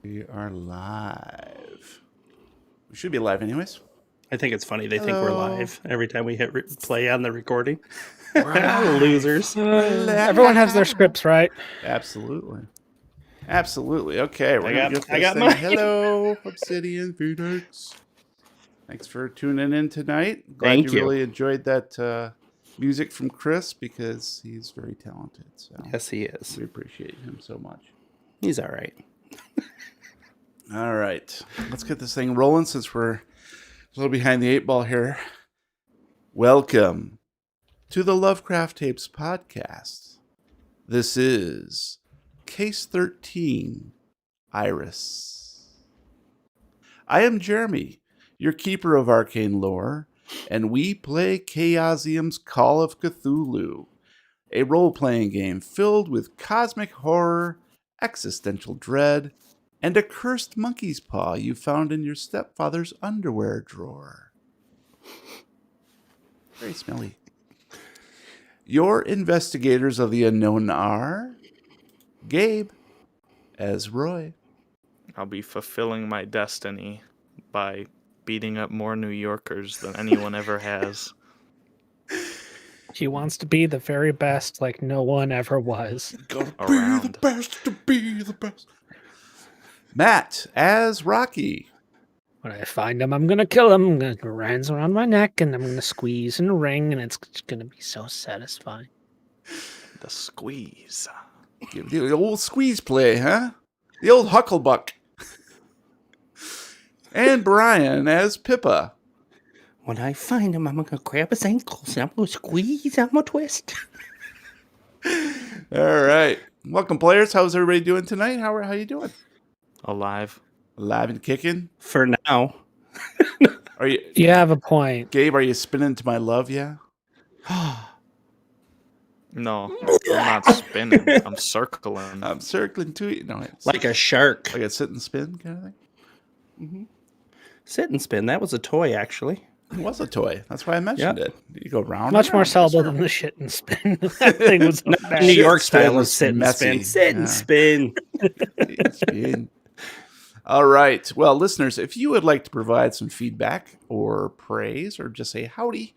We are live. We should be live anyways. I think it's funny. They Hello. think we're live every time we hit play on the recording. Losers. Everyone has their scripts, right? Absolutely. Okay, we're going to get this I got thing. mine. Hello, Obsidian Phoenix. Thanks for tuning in tonight. Glad Thank you you. really enjoyed that music from Chris because he's very talented. So Yes, he is. we appreciate him so much. He's all right. All right, let's get this thing rolling since we're a little behind the eight ball here. Welcome to the Lovecraft Tapes podcast. This is Case 13, Iris. I am Jeremy, your keeper of arcane lore, and we play Chaosium's Call of Cthulhu, a role-playing game filled with cosmic horror, existential dread, and a cursed monkey's paw you found in your stepfather's underwear drawer. Very smelly. Your investigators of the unknown are Gabe as Roy. I'll be fulfilling my destiny by beating up more New Yorkers than anyone ever has. He wants to be the very best, like no one ever was. Gotta Around. be the best to be the best. Matt as Rocky. When I find him, I'm gonna kill him. I'm gonna go hands around my neck, and I'm gonna squeeze in a ring, and it's gonna be so satisfying. The squeeze. Give the old squeeze play, huh? The old hucklebuck. And Brian as Pippa. When I find him, I'm going to grab his ankles and I'm going to squeeze, I'm going to twist. All right. Welcome, players. How's everybody doing tonight? How you doing? Alive. Alive and kicking? For now. Are you, You have a point. Gabe, are you spinning to my love, yeah? No, I'm not spinning. I'm circling. I'm circling to you. No, it's Like a shark. like a sit and spin kind of thing. Mm-hmm. Sit and spin. That was a toy, actually. It was a toy. That's why I mentioned it. You go round. Much and more round. sellable than the shit and spin. That thing was Not bad. New York Shit spin style of was sit and messy. spin. Sit Yeah. and spin. Spin. All right. Well, listeners, if you would like to provide some feedback or praise or just say howdy,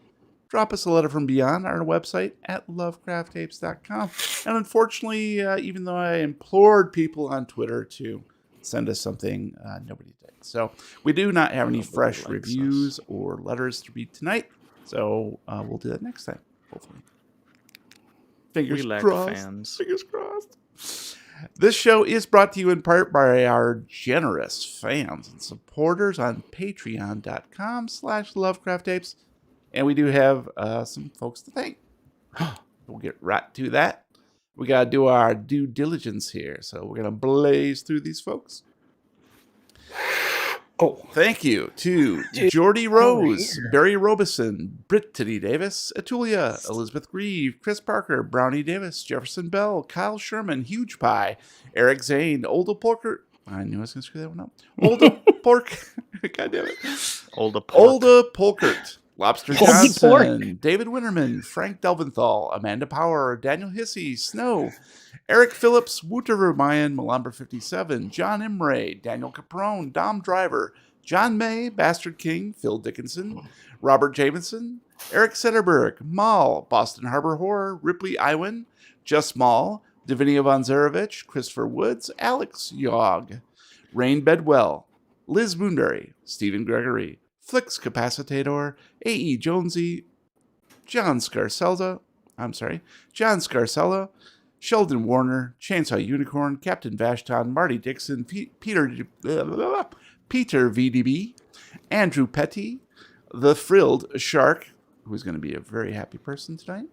drop us a letter from beyond our website at lovecrafttapes.com. And unfortunately, even though I implored people on Twitter to send us something, nobody did. So we do not have any Nobody fresh likes reviews or letters to read tonight. So we'll do that next time, hopefully. Fingers We lack crossed. fans. Fingers crossed. This show is brought to you in part by our generous fans and supporters on patreon.com/lovecrafttapes. And we do have some folks to thank. We'll get right to that. We got to do our due diligence here. So we're going to blaze through these folks. Oh, Thank you to Dude, Jordy Rose, here. Barry Robeson, Brittany Davis, Atulia, Elizabeth Grieve, Chris Parker, Brownie Davis, Jefferson Bell, Kyle Sherman, Huge Pie, Eric Zane, Olda Porker. I knew I was going to screw that one up. Olda Pork. God damn it. Olda pork. Olda Polkert, Lobster Olda Johnson, David Winterman, Frank Delventhal, Amanda Power, Daniel Hissey, Snow, Eric Phillips, Wouter Vermeyen, Malumber 57, John Imray, Daniel Caprone, Dom Driver, John May, Bastard King, Phil Dickinson, Robert Jamison, Eric Sederberg, Mal, Boston Harbor Horror, Ripley Iwin, Just Mall, Davinia Von Zarevich, Christopher Woods, Alex Yogg, Rain Bedwell, Liz Moonberry, Stephen Gregory, Flix Capacitator, A.E. Jonesy, John Scarcella, Sheldon Warner, Chainsaw Unicorn, Captain Vashton, Marty Dixon, Peter VDB, Andrew Petty, The Frilled Shark, who's going to be a very happy person tonight,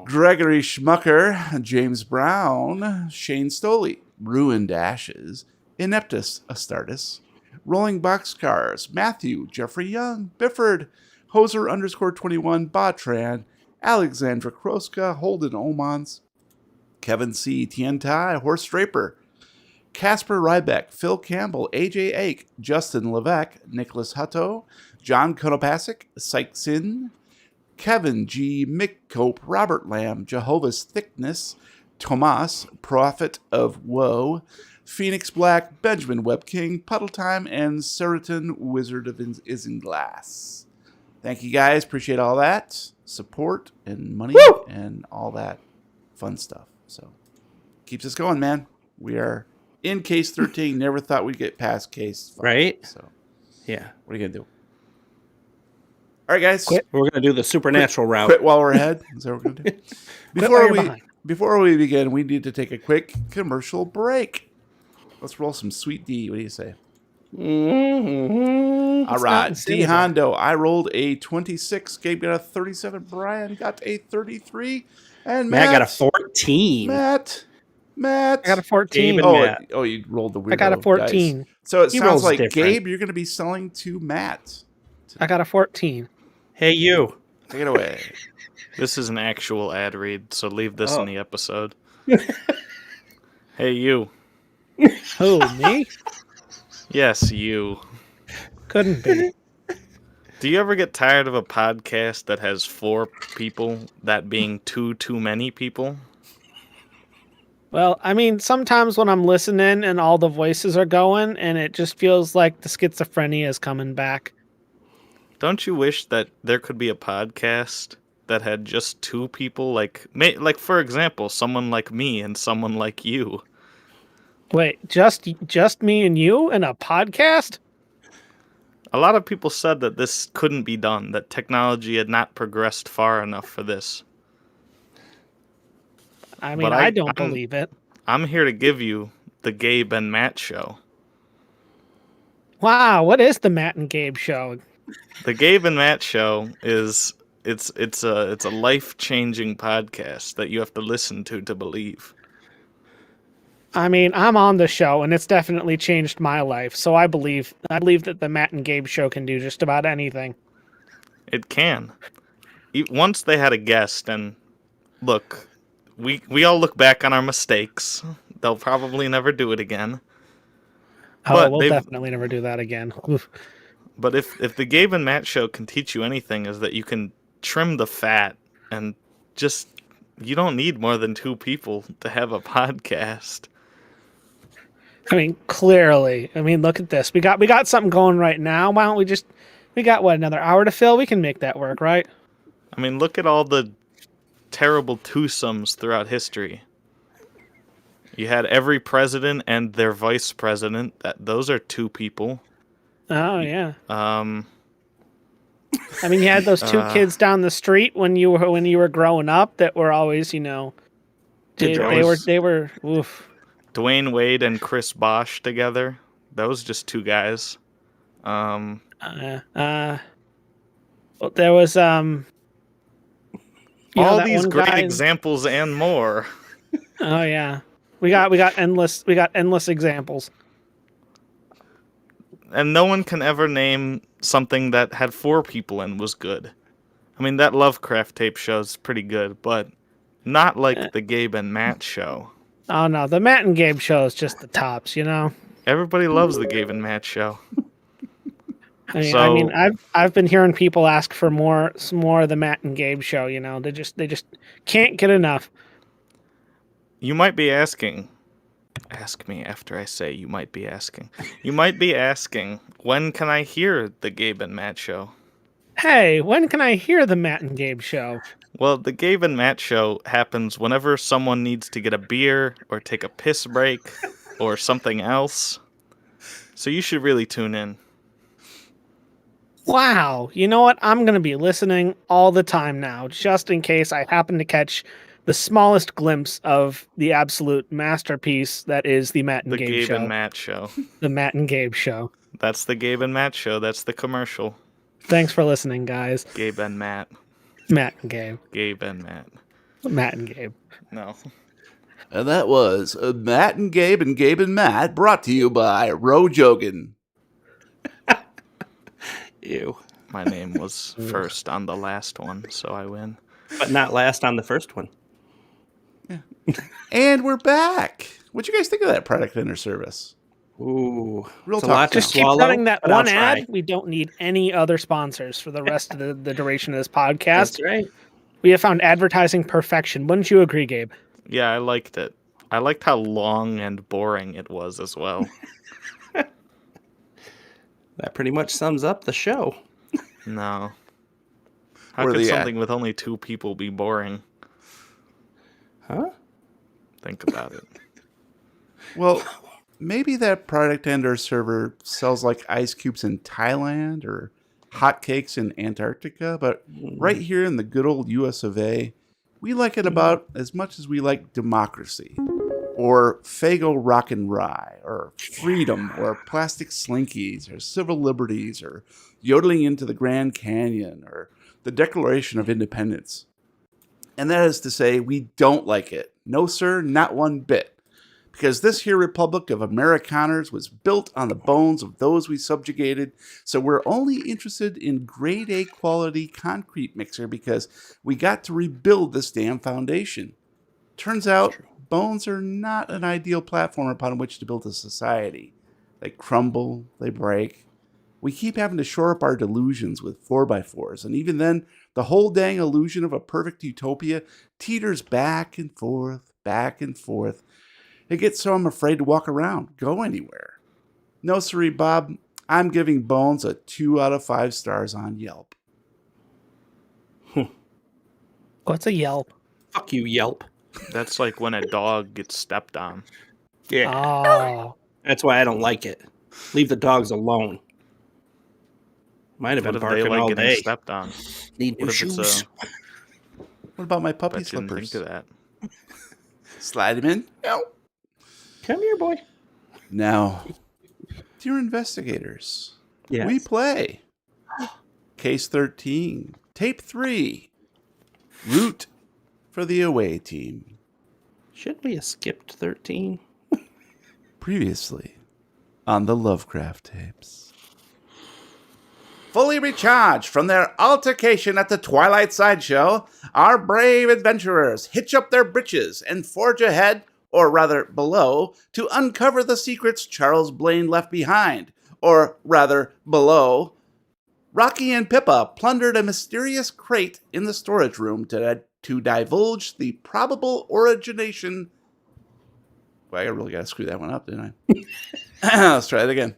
Gregory Schmucker, James Brown, Shane Stoley, Ruined Ashes, Ineptus Astartes, Rolling Boxcars, Matthew, Jeffrey Young, Bifford, Hoser_21, Botran, Alexandra Kroska, Holden Omans, Kevin C., Tientai, Horst Draper, Casper Rybeck, Phil Campbell, AJ Ake, Justin Levesque, Nicholas Hutto, John Konopasek, Syke Sin, Kevin G., Mick Cope, Robert Lamb, Jehovah's Thickness, Tomas, Prophet of Woe, Phoenix Black, Benjamin Web King, Puddle Time, and Seriton, Wizard of Isinglass. Thank you guys. Appreciate all that support and money and all that fun stuff. So keeps us going, man. We are in case 13. Never thought we'd get past case 5. Right? So Yeah. what are you going to do? All right, guys. Quit. We're going to do the supernatural route. Quit while we're ahead. Is that what we're going to do? Before we begin, we need to take a quick commercial break. Let's roll some Sweet D. What do you say? Mm-hmm. All right. D Hondo. I rolled a 26. Gabe got a 37. Brian got a 33. And Matt got a 14. Matt. I got a 14. Gabe and Matt. Oh, you rolled the weirdo I got a 14. dice. So it He sounds rolls like, different. Gabe, you're going to be selling to Matt. I got a 14. Hey, you. Take it away. This is an actual ad read, so leave this Oh. in the episode. Hey, you. Who, me? Yes, you. Couldn't be. Do you ever get tired of a podcast that has 4 people, that being too many people? Well, I mean, sometimes when I'm listening and all the voices are going, and it just feels like the schizophrenia is coming back. Don't you wish that there could be a podcast that had just 2 people, like for example, someone like me and someone like you? Wait, just me and you in a podcast? A lot of people said that this couldn't be done, that technology had not progressed far enough for this. I mean, But I don't I'm- believe it. I'm here to give you the Gabe and Matt show. Wow, what is the Matt and Gabe show? The Gabe and Matt show is it's a life-changing podcast that you have to listen to believe. I mean, I'm on the show, and it's definitely changed my life. So I believe that the Matt and Gabe show can do just about anything. It can. Once they had a guest, and look, we all look back on our mistakes. They'll probably never do it again. Oh, But we'll they've- definitely never do that again. Oof. But if the Gabe and Matt show can teach you anything, is that you can trim the fat and just, you don't need more than 2 people to have a podcast. I mean, clearly. I mean, look at this. We got something going right now. Why don't we got another hour to fill? We can make that work, right? I mean, look at all the terrible twosomes throughout history. You had every president and their vice president. Those are 2 people. Oh yeah. Uh, I mean, you had those 2 kids down the street when you were growing up that were always, they were oof. Dwayne Wade and Chris Bosh together. That was just 2 guys. Well, there was all that these one great guy- examples and more. Oh yeah. We got endless examples. And no one can ever name something that had 4 people and was good. I mean, that Lovecraft tape show's pretty good, but not like the Gabe and Matt show. Oh no, the Matt and Gabe show is just the tops, Everybody loves the Gabe and Matt show. I mean, I've been hearing people ask for some more of the Matt and Gabe show. They just can't get enough. You might be asking. Ask me after I say you might be asking. You might be asking, when can I hear the Gabe and Matt show? Hey, when can I hear the Matt and Gabe show? Well, the Gabe and Matt show happens whenever someone needs to get a beer or take a piss break or something else. So you should really tune in. Wow, you know what? I'm gonna be listening all the time now, just in case I happen to catch the smallest glimpse of the absolute masterpiece that is the Matt and The Gabe Gabe show. and Matt show. The Matt and Gabe show. That's the Gabe and Matt show. That's the commercial. Thanks for listening, guys. Gabe and Matt. Matt and Gabe. Gabe and Matt. Matt and Gabe. No. And that was Matt and Gabe and Matt, brought to you by Ro Jogan. Ew. My name was first on the last one, so I win. But not last on the first one. And we're back. What'd you guys think of that product and their service? Ooh. Real it's a talk. lot to Just keep swallow, running that but I'll one ad. try. We don't need any other sponsors for the rest of the duration of this podcast. That's right. We have found advertising perfection. Wouldn't you agree, Gabe? Yeah, I liked it. I liked how long and boring it was as well. That pretty much sums up the show. No. How Or could the something with only 2 people be boring? Huh? Think about it. well, maybe that product and/or server sells like ice cubes in Thailand or hotcakes in Antarctica, but right here in the good old U.S. of A., we like it about as much as we like democracy, or Fago Rock and Rye, or freedom, or plastic slinkies, or civil liberties, or yodeling into the Grand Canyon, or the Declaration of Independence. And that is to say, we don't like it. No, sir, not one bit. Because this here Republic of Amerikaners was built on the bones of those we subjugated, so we're only interested in grade A quality concrete mixer because we got to rebuild this damn foundation. Turns out, bones are not an ideal platform upon which to build a society. They crumble, they break. We keep having to shore up our delusions with 4x4s, and even then, the whole dang illusion of a perfect utopia teeters back and forth, back and forth. It gets so I'm afraid to walk around, go anywhere. No, sirree, Bob, I'm giving Bones a 2 out of 5 stars on Yelp. What's a Yelp? Fuck you, Yelp. That's like when a dog gets stepped on. Yeah. Oh, That's why I don't like it. Leave the dogs alone. Might have What been if they barking like all getting day. stepped on? Need new What if it's shoes. What about my puppy Bet you didn't slippers? think of that. Slide him in? No. Come here, boy. Now, dear investigators, Yes. we play Case 13, Tape 3, Root for the away team. Should we have skipped 13? Previously on the Lovecraft tapes. Fully recharged from their altercation at the Twilight Sideshow, our brave adventurers hitch up their britches and forge ahead, or rather below, to uncover the secrets Charles Blaine left behind, or rather below. Rocky and Pippa plundered a mysterious crate in the storage room to divulge the probable origination. Well, I really got to screw that one up, didn't I? Let's try it again.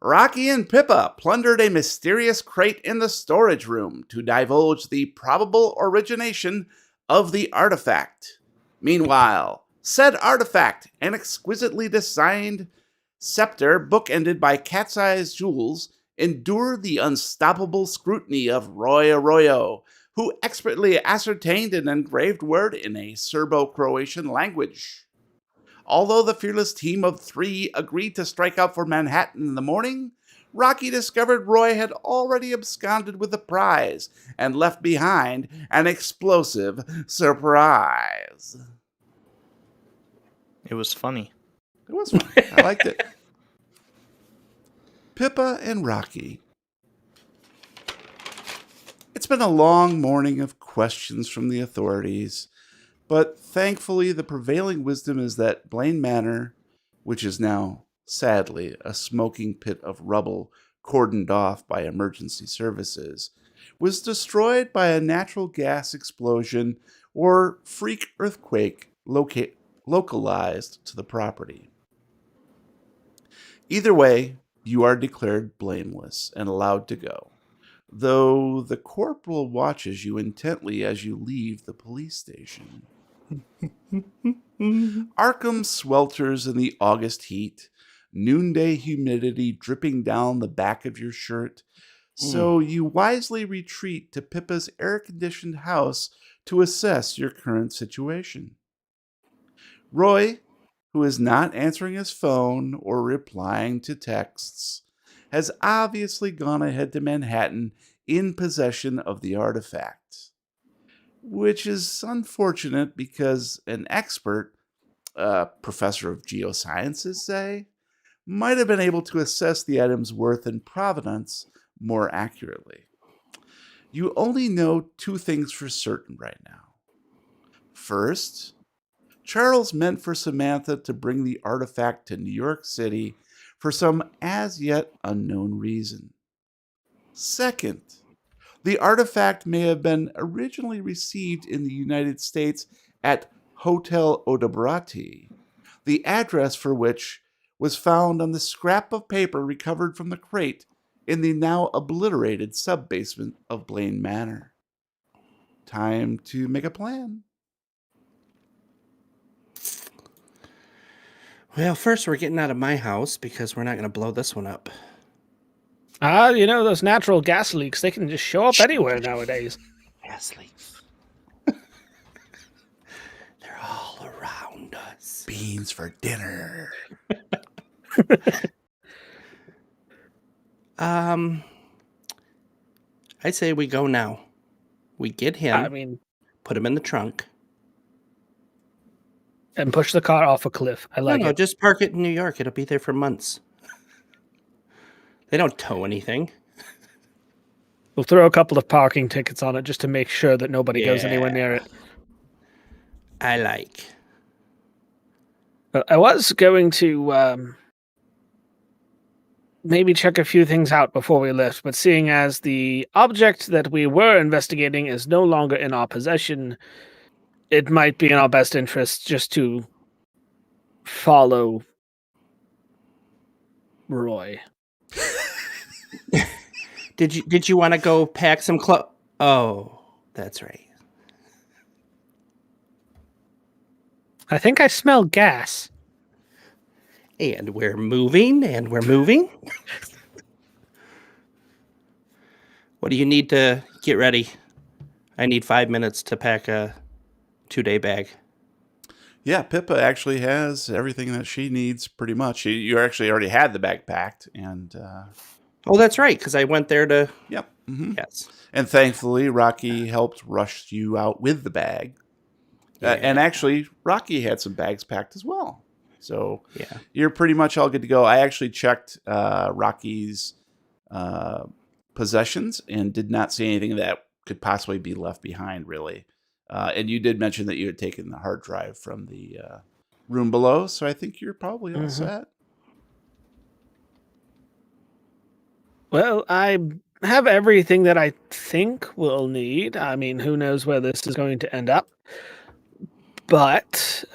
Rocky and Pippa plundered a mysterious crate in the storage room to divulge the probable origination of the artifact. Meanwhile, said artifact, an exquisitely designed scepter bookended by cat's-eyed jewels, endured the unstoppable scrutiny of Roy Arroyo, who expertly ascertained an engraved word in a Serbo-Croatian language. Although the fearless team of 3 agreed to strike out for Manhattan in the morning, Rocky discovered Roy had already absconded with the prize and left behind an explosive surprise. It was funny. It was fun. I liked it. Pippa and Rocky. It's been a long morning of questions from the authorities, but thankfully the prevailing wisdom is that Blaine Manor, which is now, sadly, a smoking pit of rubble cordoned off by emergency services, was destroyed by a natural gas explosion or freak earthquake localized to the property. Either way, you are declared blameless and allowed to go, though the corporal watches you intently as you leave the police station. Arkham swelters in the August heat, noonday humidity dripping down the back of your shirt, so you wisely retreat to Pippa's air-conditioned house to assess your current situation. Roy, who is not answering his phone or replying to texts, has obviously gone ahead to Manhattan in possession of the artifact, which is unfortunate because an expert, professor of geosciences, say, might have been able to assess the item's worth and provenance more accurately. You only know 2 things for certain right now. First, Charles meant for Samantha to bring the artifact to New York City for some as yet unknown reason. Second, the artifact may have been originally received in the United States at Hotel Odebrati, the address for which was found on the scrap of paper recovered from the crate in the now obliterated sub-basement of Blaine Manor. Time to make a plan. Well, first we're getting out of my house because we're not going to blow this one up. Those natural gas leaks, they can just show up anywhere nowadays. Gas leaks. They're all around us. Beans for dinner. I say we go now. We get him, put him in the trunk. And push the car off a cliff. I like it. Just park it in New York. It'll be there for months. They don't tow anything. We'll throw a couple of parking tickets on it just to make sure that nobody goes anywhere near it. I like. I was going to maybe check a few things out before we left, but seeing as the object that we were investigating is no longer in our possession, it might be in our best interest just to follow Roy. Did you want to go pack some clothes? Oh, that's right. I think I smell gas. And we're moving. What do you need to get ready? I need 5 minutes to pack a 2-day bag. Yeah, Pippa actually has everything that she needs pretty much. You actually already had the bag packed. And oh, that's right, because I went there to... Yep. Mm-hmm. Yes. And thankfully, Rocky helped rush you out with the bag. Yeah. And actually, Rocky had some bags packed as well. So yeah, you're pretty much all good to go. I actually checked Rocky's possessions and did not see anything that could possibly be left behind, really. And you did mention that you had taken the hard drive from the room below, so I think you're probably all set. Well, I have everything that I think we'll need. I mean, who knows where this is going to end up. But,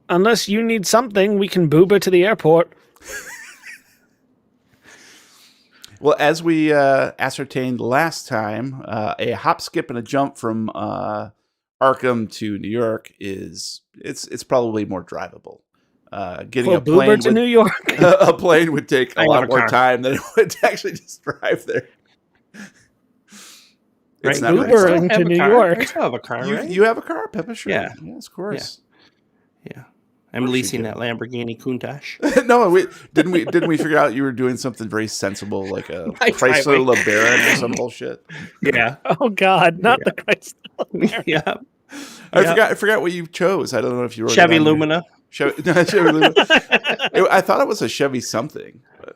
unless you need something, we can boober to the airport. Well, as we ascertained last time, a hop, skip, and a jump from Arkham to New York it's probably more drivable. Getting a plane to New York. A plane would take a lot more time than it would to actually just drive there. It's right, Ubering to New York. I still have a car, right? You have a car, Pippa? Sure. Yeah. Yes, of course. Yeah. I'm leasing that Lamborghini Countach. No, didn't we figure out you were doing something very sensible, like a Chrysler LeBaron or some bullshit? Yeah. Oh God, not the Chrysler LeBaron. Yeah. I forgot what you chose. I don't know if you wrote Chevy Lumina. Chevy Lumina. I thought it was a Chevy something. But.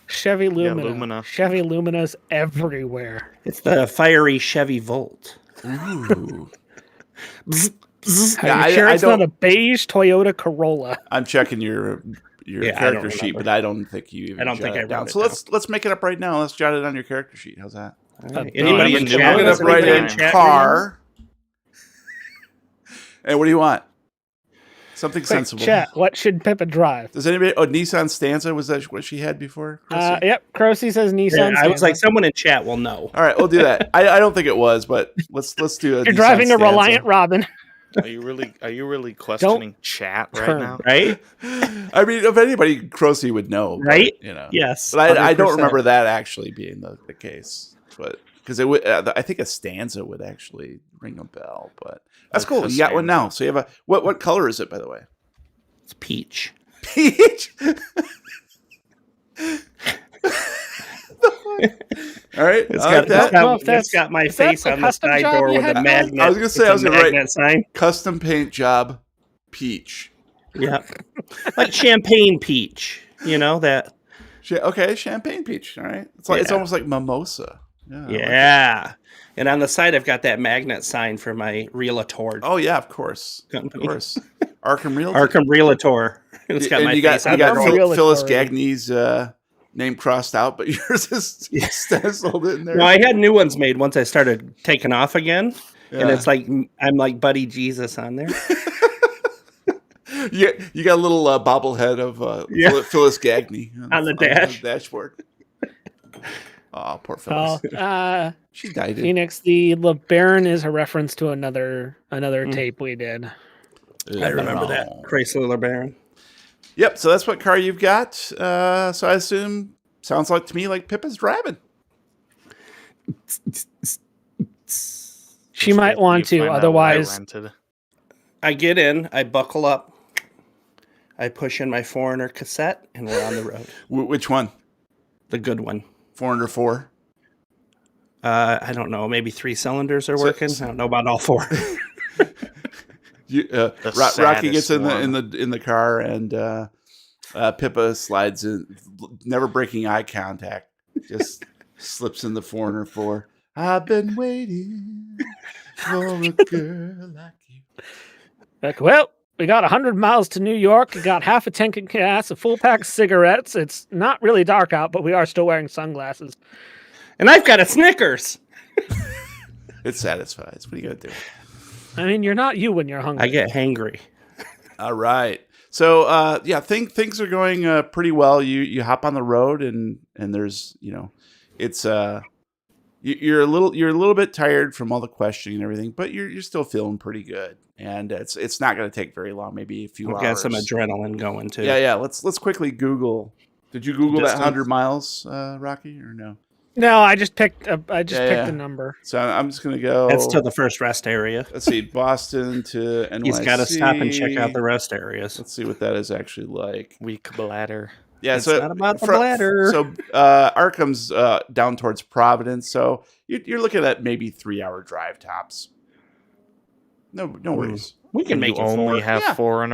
Chevy Lumina. Yeah, Lumina. Chevy Lumina's everywhere. It's the fiery Chevy Volt. Ooh. Are you sure it's not a beige Toyota Corolla? I'm checking your character sheet, but I don't think you even. I don't think I wrote down. it So down. let's make it up right now. Let's jot it on your character sheet. How's that? Right. Anybody in chat? We're gonna write in car. And what do you want? Something sensible. Chat. What should Pippa drive? Does anybody? Oh, Nissan Stanza, was that what she had before? Yep. Crocy says Nissan. Yeah, I was like, someone in chat will know. All right, we'll do that. I don't think it was, but let's do it. You're driving a Reliant Robin. Are you really questioning chat right now? Right? I mean, if anybody, Crocy would know, right? But, you know, yes. But I don't remember that actually being the case, but because it would, I think a Stanza would actually ring a bell. But that's cool. You got one now. So you have a what color is it, by the way? It's peach. Peach. All right, it's got my face on the side door with a magnet. I was gonna say I was gonna write sign. Custom paint job, peach. Yeah, like champagne peach. You know that. Okay, champagne peach. All right, it's almost like mimosa. Yeah. Like and on the side, I've got that magnet sign for my Realtor. Oh yeah, of course, company. Of course. Arkham Realtor. Arkham Realtor. It's got my face. You got Phyllis Gagney's name crossed out, but yours is stenciled in there. No, I had new ones made once I started taking off again. And it's like I'm like Buddy Jesus on there. You got a little bobblehead of Yeah. Phyllis Gagney On the dash. dashboard. Oh, poor Phyllis. Oh, She died. Phoenix, the LeBaron is a reference to another Mm. tape we did. I remember that. Chrysler LeBaron. Yep. So that's what car you've got. So I assume sounds like to me like Pippa's driving. She might want to, otherwise. I get in, I buckle up, I push in my Foreigner cassette, and we're on the road. Which one? The good one. 404. I don't know. Maybe 3 cylinders are working. I don't know about all 4. Rocky gets in the car, and Pippa slides in, never breaking eye contact. Just slips in the 404. I've been waiting for a girl like you. Like, well, we got 100 miles to New York. We got half a tank of gas, a full pack of cigarettes. It's not really dark out, but we are still wearing sunglasses. And I've got a Snickers. It satisfies. What are you going to do? I mean, you're not you when you're hungry. I get hangry. All right. So, things are going pretty well. You hop on the road, and there's, it's you're a little bit tired from all the questioning and everything, but you're still feeling pretty good. And it's not going to take very long, maybe a few hours. Got some adrenaline going too. Yeah. Let's quickly Google. Did you Google that 100 miles, Rocky, or no? No, I just picked a number. So I'm just gonna go. That's to the first rest area. Let's see, Boston to NYC. He's got to stop and check out the rest areas. Let's see what that is actually like. Weak bladder. Yeah, It's so not about the bladder. So Arkham's down towards Providence, so you're looking at maybe 3-hour drive tops. No worries. We can make you it only 4. have Yeah. 4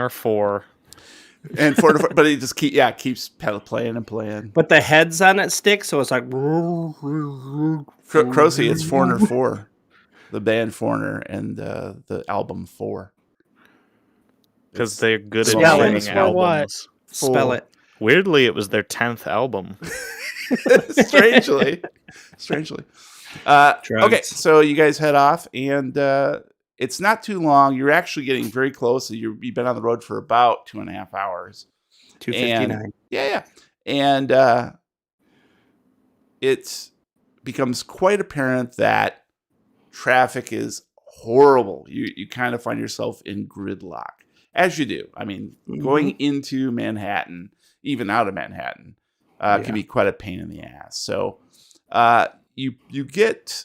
And 4 to 4, but he just keeps playing and playing. But the heads on it stick, so it's like. Crocy, it's 404, the band Foreigner, and the album 4. because they're good at Spell it. naming For what? albums. Spell it. Weirdly, it was their 10th album. Strangely. Okay, so you guys head off, and it's not too long. You're actually getting very close. You've been on the road for about 2.5 hours. 259. Yeah. And it becomes quite apparent that traffic is horrible. You kind of find yourself in gridlock, as you do. I mean, going into Manhattan, even out of Manhattan, can be quite a pain in the ass. So you get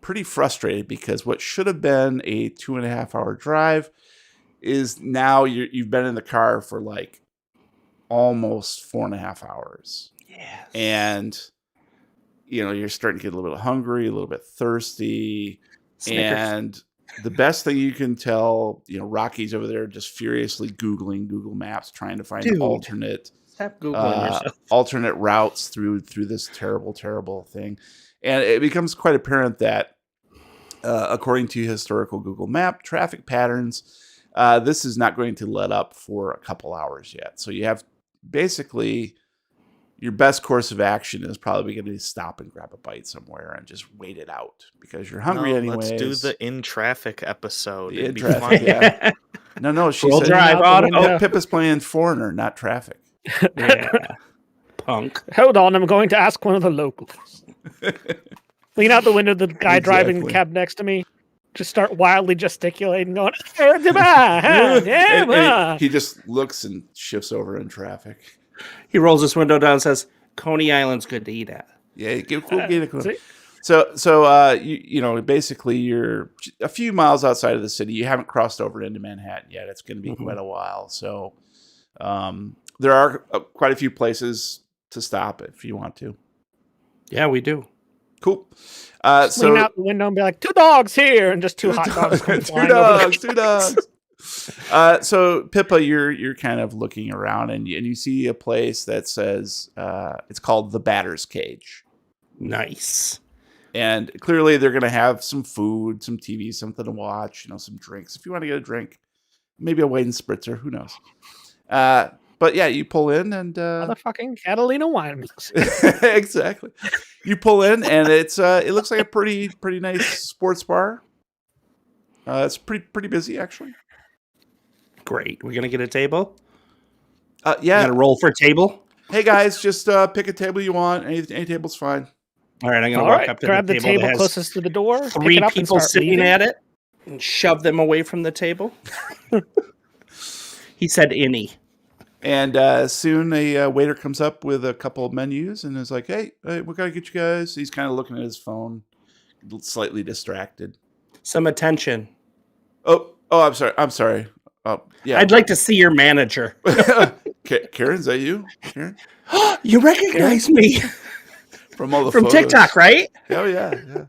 pretty frustrated because what should have been a 2.5-hour drive is now you've been in the car for like almost 4.5 hours. Yes. And you're starting to get a little bit hungry, a little bit thirsty. Snickers. And the best thing you can tell, Rocky's over there just furiously Googling Google Maps, trying to find alternate Stop Googling yourself. alternate routes through this terrible thing. And it becomes quite apparent that according to historical Google Map traffic patterns, this is not going to let up for a couple hours yet. So you have basically your best course of action is probably going to be stop and grab a bite somewhere and just wait it out because you're hungry anyways. Let's do the in traffic episode. The It'd be in-traffic, fun. yeah. No, she We'll said drive auto. Pippa's playing Foreigner, not Traffic. Yeah. Punk. Hold on, I'm going to ask one of the locals. Lean out the window, the guy driving the Exactly. cab next to me. Just start wildly gesticulating, going, yeah. And he just looks and shifts over in traffic. He rolls his window down and says, Coney Island's good to eat at. Yeah, get a cool. See? So basically you're a few miles outside of the city. You haven't crossed over into Manhattan yet. It's going to be quite a while. So there are quite a few places to stop if you want to. Yeah, we do. Cool. Lean out the window and be like, 2 dogs here, and just 2 hot dogs come flying over the- two dogs. So Pippa, you're kind of looking around and you see a place that says it's called the Batter's Cage. Nice. And clearly they're going to have some food, some TV, something to watch, some drinks. If you want to get a drink, maybe a Wayne Spritzer, who knows? But yeah, you pull in and Motherfucking Catalina wine mix. exactly. You pull in, and it looks like a pretty nice sports bar. It's pretty busy actually. Great. We're gonna get a table. Yeah. Gonna roll for a table. Hey guys, just pick a table you want. Any table's fine. All right, I'm gonna All walk right, up to grab the the table. table that has closest to the door. pick three it up and people start sitting leaving. at it and shove them away from the table. He said any. And soon a waiter comes up with a couple of menus and is like, "Hey, we gotta get you guys." He's kind of looking at his phone, slightly distracted. Some attention. Oh, I'm sorry. Oh, yeah. I'd like to see your manager. Karen, is that you? Karen? You recognize me From all the from photos. TikTok, right? Oh yeah.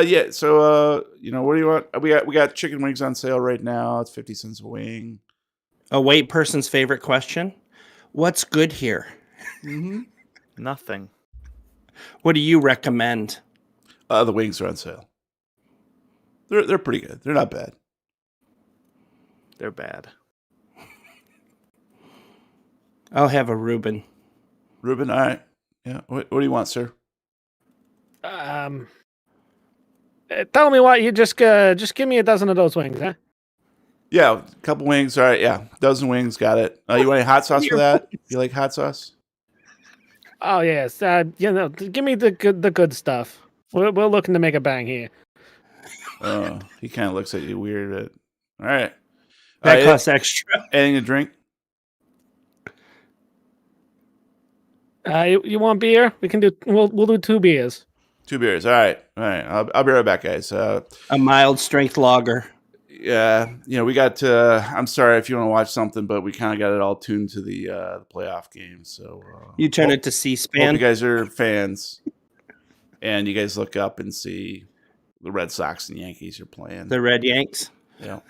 Yeah. So, what do you want? We got chicken wings on sale right now. It's 50 cents a wing. A white person's favorite question. What's good here? Mm-hmm. Nothing. What do you recommend? The wings are on sale. They're pretty good. They're not bad. They're bad. I'll have a Reuben. Ruben, all right. Yeah. What do you want, sir? Tell me what you just give me a dozen of those wings, huh? Yeah, a couple wings. All right. Yeah, dozen wings. Got it. You want any hot sauce for that? You like hot sauce? Oh yes, give me the good stuff. We're looking to make a bang here. Oh, he kind of looks at you weird. But... All right. That costs extra. Anything to drink? You want beer? We'll do 2 beers. 2 beers. All right. I'll be right back, guys. A mild strength lager. Yeah, we got. I'm sorry if you want to watch something, but we kind of got it all tuned to the playoff game. So You turn it to hope C-SPAN. you guys are fans, and you guys look up and see the Red Sox and Yankees are playing. The Red Yanks. Yeah.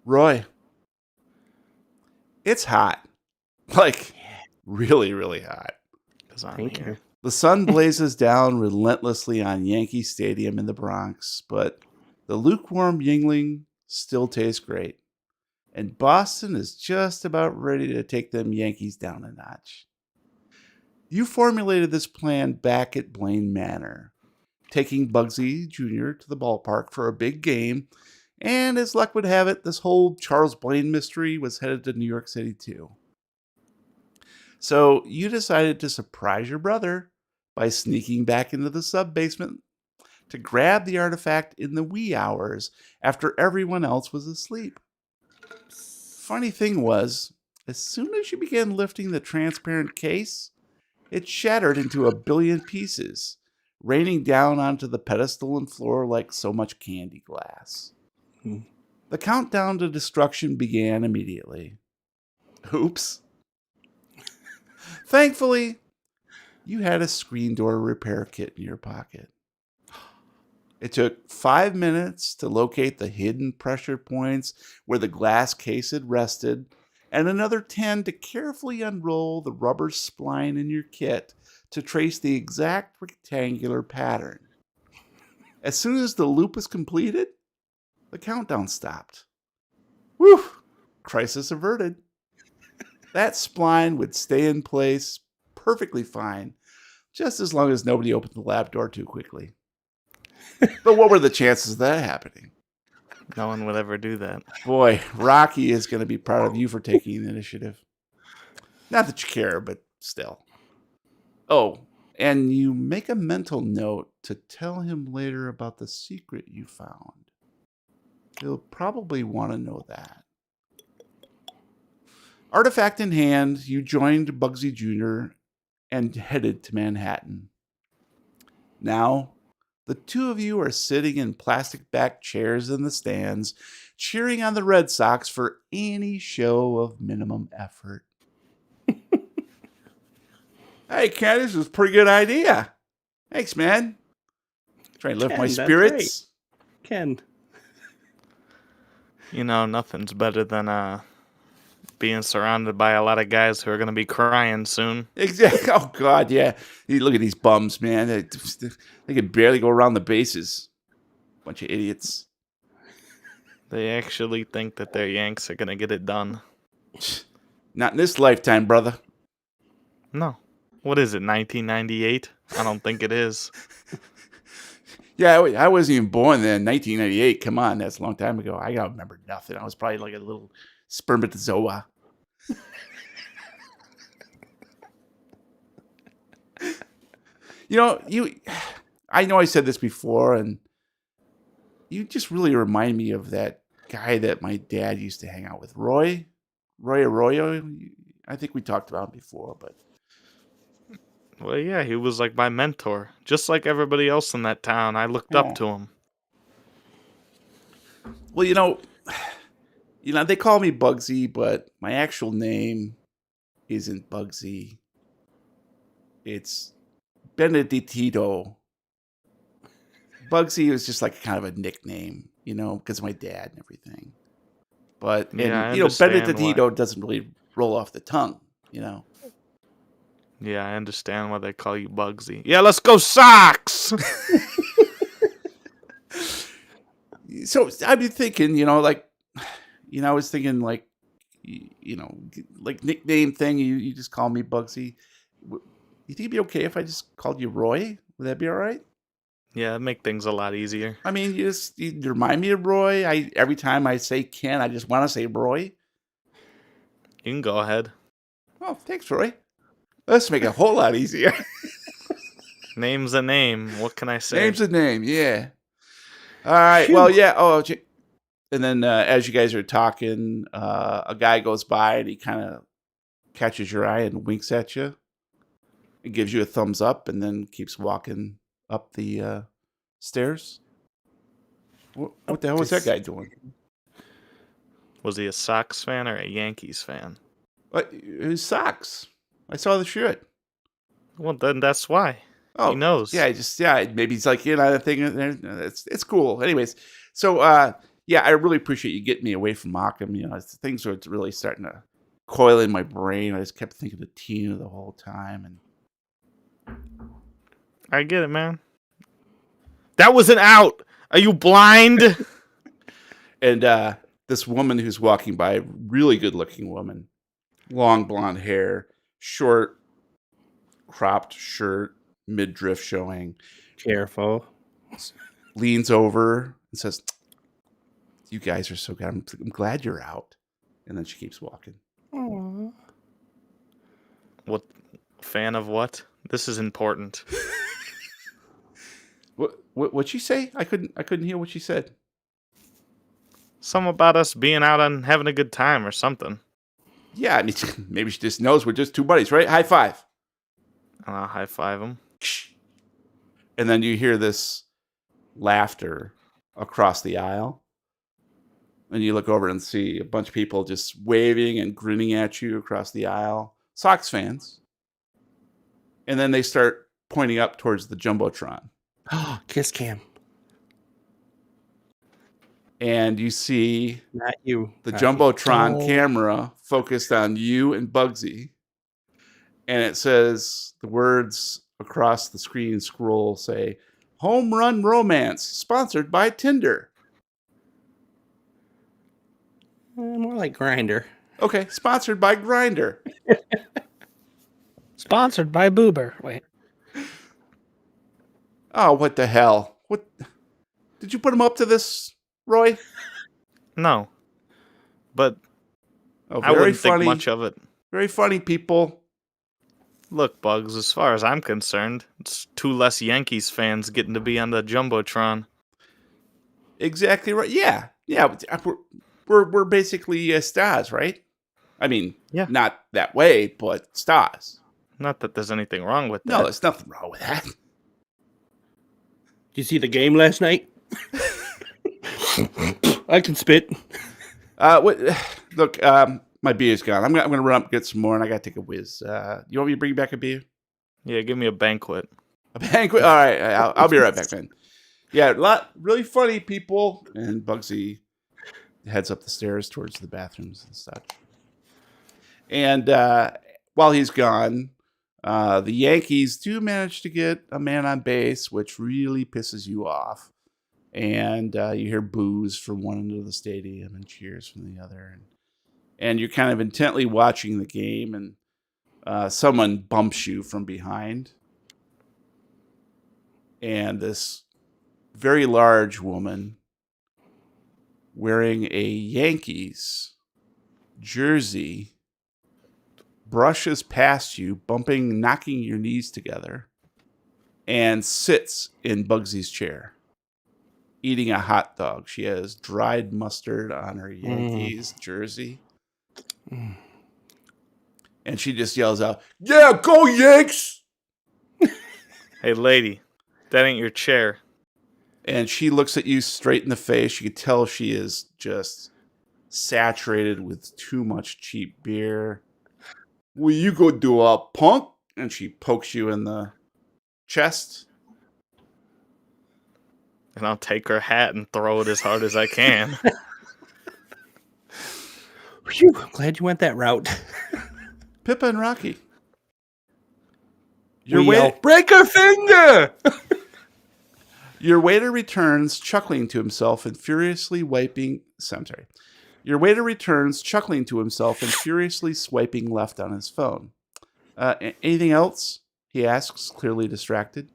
Roy, it's hot, like really, really hot. Because I'm Thank here. you. The sun blazes down relentlessly on Yankee Stadium in the Bronx, but the lukewarm Yingling still tastes great. And Boston is just about ready to take them Yankees down a notch. You formulated this plan back at Blaine Manor, taking Bugsy Jr. to the ballpark for a big game, and as luck would have it, this whole Charles Blaine mystery was headed to New York City too. So you decided to surprise your brother by sneaking back into the sub-basement to grab the artifact in the wee hours after everyone else was asleep. Funny thing was, as soon as you began lifting the transparent case, it shattered into a billion pieces, raining down onto the pedestal and floor like so much candy glass. The countdown to destruction began immediately. Oops. Thankfully, you had a screen door repair kit in your pocket. It took 5 minutes to locate the hidden pressure points where the glass case had rested, and another 10 to carefully unroll the rubber spline in your kit to trace the exact rectangular pattern. As soon as the loop was completed, the countdown stopped. Whew! Crisis averted. That spline would stay in place perfectly fine, just as long as nobody opened the lab door too quickly. But what were the chances of that happening? No one would ever do that. Boy, Rocky is going to be proud of you for taking the initiative. Not that you care, but still. Oh, and you make a mental note to tell him later about the secret you found. He'll probably want to know that. Artifact in hand, you joined Bugsy Jr. and headed to Manhattan. Now, the two of you are sitting in plastic-backed chairs in the stands, cheering on the Red Sox for any show of minimum effort. Hey, Ken, this was a pretty good idea. Thanks, man. Trying to lift Ken, my that's spirits. Ken. Nothing's better than being surrounded by a lot of guys who are going to be crying soon. Exactly. Oh, God, yeah. You look at these bums, man. They can barely go around the bases. Bunch of idiots. They actually think that their Yanks are going to get it done. Not in this lifetime, brother. No. What is it, 1998? I don't think it is. Yeah, I wasn't even born then. 1998. Come on, that's a long time ago. I don't remember nothing. I was probably like a little spermatozoa. I know I said this before, and you just really remind me of that guy that my dad used to hang out with, Roy Arroyo. I think we talked about him before, but Well, yeah, he was like my mentor. Just like everybody else in that town, I looked up to him. well, they call me Bugsy, but my actual name isn't Bugsy. It's Benedictito. Bugsy was just like kind of a nickname, because of my dad and everything. But Yeah, I understand Benedictito doesn't really roll off the tongue, Yeah, I understand why they call you Bugsy. Yeah, let's go Sox! So I've been thinking, I was thinking like nickname thing. You just call me Bugsy. You think it'd be okay if I just called you Roy? Would that be all right? Yeah, it'd make things a lot easier. I mean, you remind me of Roy. Every time I say Ken, I just want to say Roy. You can go ahead. Oh, thanks, Roy. Let's make it a whole lot easier. Name's a name. What can I say? Name's a name, yeah. All right. Phew. Well, yeah. Oh, and then as you guys are talking, a guy goes by and he kind of catches your eye and winks at you. It gives you a thumbs up and then keeps walking up the stairs. What the hell was that guy doing? Was he a Sox fan or a Yankees fan? His socks. I saw the shirt. Well, then that's why. Oh, He knows. Yeah, maybe he's like, the thing. It's cool. Anyways, so yeah, I really appreciate you getting me away from Markham. Things were really starting to coil in my brain. I just kept thinking of Tina the whole time, and I get it, man. That was an out. Are you blind? and this woman who's walking by, really good-looking woman, long blonde hair, short cropped shirt, midriff showing, Careful. leans over and says, "You guys are so good. I'm glad you're out." And then she keeps walking. Aww. What? Fan of what? This is important. What'd she say? I couldn't hear what she said. Something about us being out and having a good time or something. Yeah, I mean, maybe she just knows we're just two buddies, right? High five. And I'll high five him. And then you hear this laughter across the aisle. And you look over and see a bunch of people just waving and grinning at you across the aisle. Sox fans. And then they start pointing up towards the Jumbotron. Kiss cam. And you see Not you. the Not you. Jumbotron Oh. camera focused on you and Bugsy. And it says the words across the screen scroll say, "Home Run Romance, sponsored by Tinder." More like Grinder. Okay, sponsored by Grinder. Sponsored by Boober. Wait. Oh, what the hell? What? Did you put him up to this, Roy? No. But Oh, I wouldn't think much of it. Very funny, people. Look, Bugs, as far as I'm concerned, it's two less Yankees fans getting to be on the Jumbotron. Exactly right. Yeah. We're basically stars, right? I mean, Yeah. not that way, but stars. Not that there's anything wrong with that. No, there's nothing wrong with that. Did you see the game last night? I can spit. Look, my beer's gone. I'm gonna run up and get some more, and I gotta take a whiz. You want me to bring back a beer? Yeah, give me a banquet. A banquet? All right, I'll be right back, man. Yeah, really funny people. And Bugsy heads up the stairs towards the bathrooms and such. And while he's gone, the Yankees do manage to get a man on base, which really pisses you off. And you hear boos from one end of the stadium and cheers from the other. And you're kind of intently watching the game. And someone bumps you from behind. And this very large woman wearing a Yankees jersey brushes past you, knocking your knees together, and sits in Bugsy's chair, eating a hot dog. She has dried mustard on her Yankees jersey. And she just yells out, "Yeah, go Yanks!" Hey, lady, that ain't your chair. And she looks at you straight in the face. You can tell she is just saturated with too much cheap beer. "Will you go do a punk?" And she pokes you in the chest. And I'll take her hat and throw it as hard as I can. Phew, I'm glad you went that route. Pippa and Rocky. We yell, "Break her finger!" Your waiter returns, chuckling to himself and furiously wiping. Cemetery. Your waiter returns, chuckling to himself and furiously swiping left on his phone. Anything else? He asks, clearly distracted.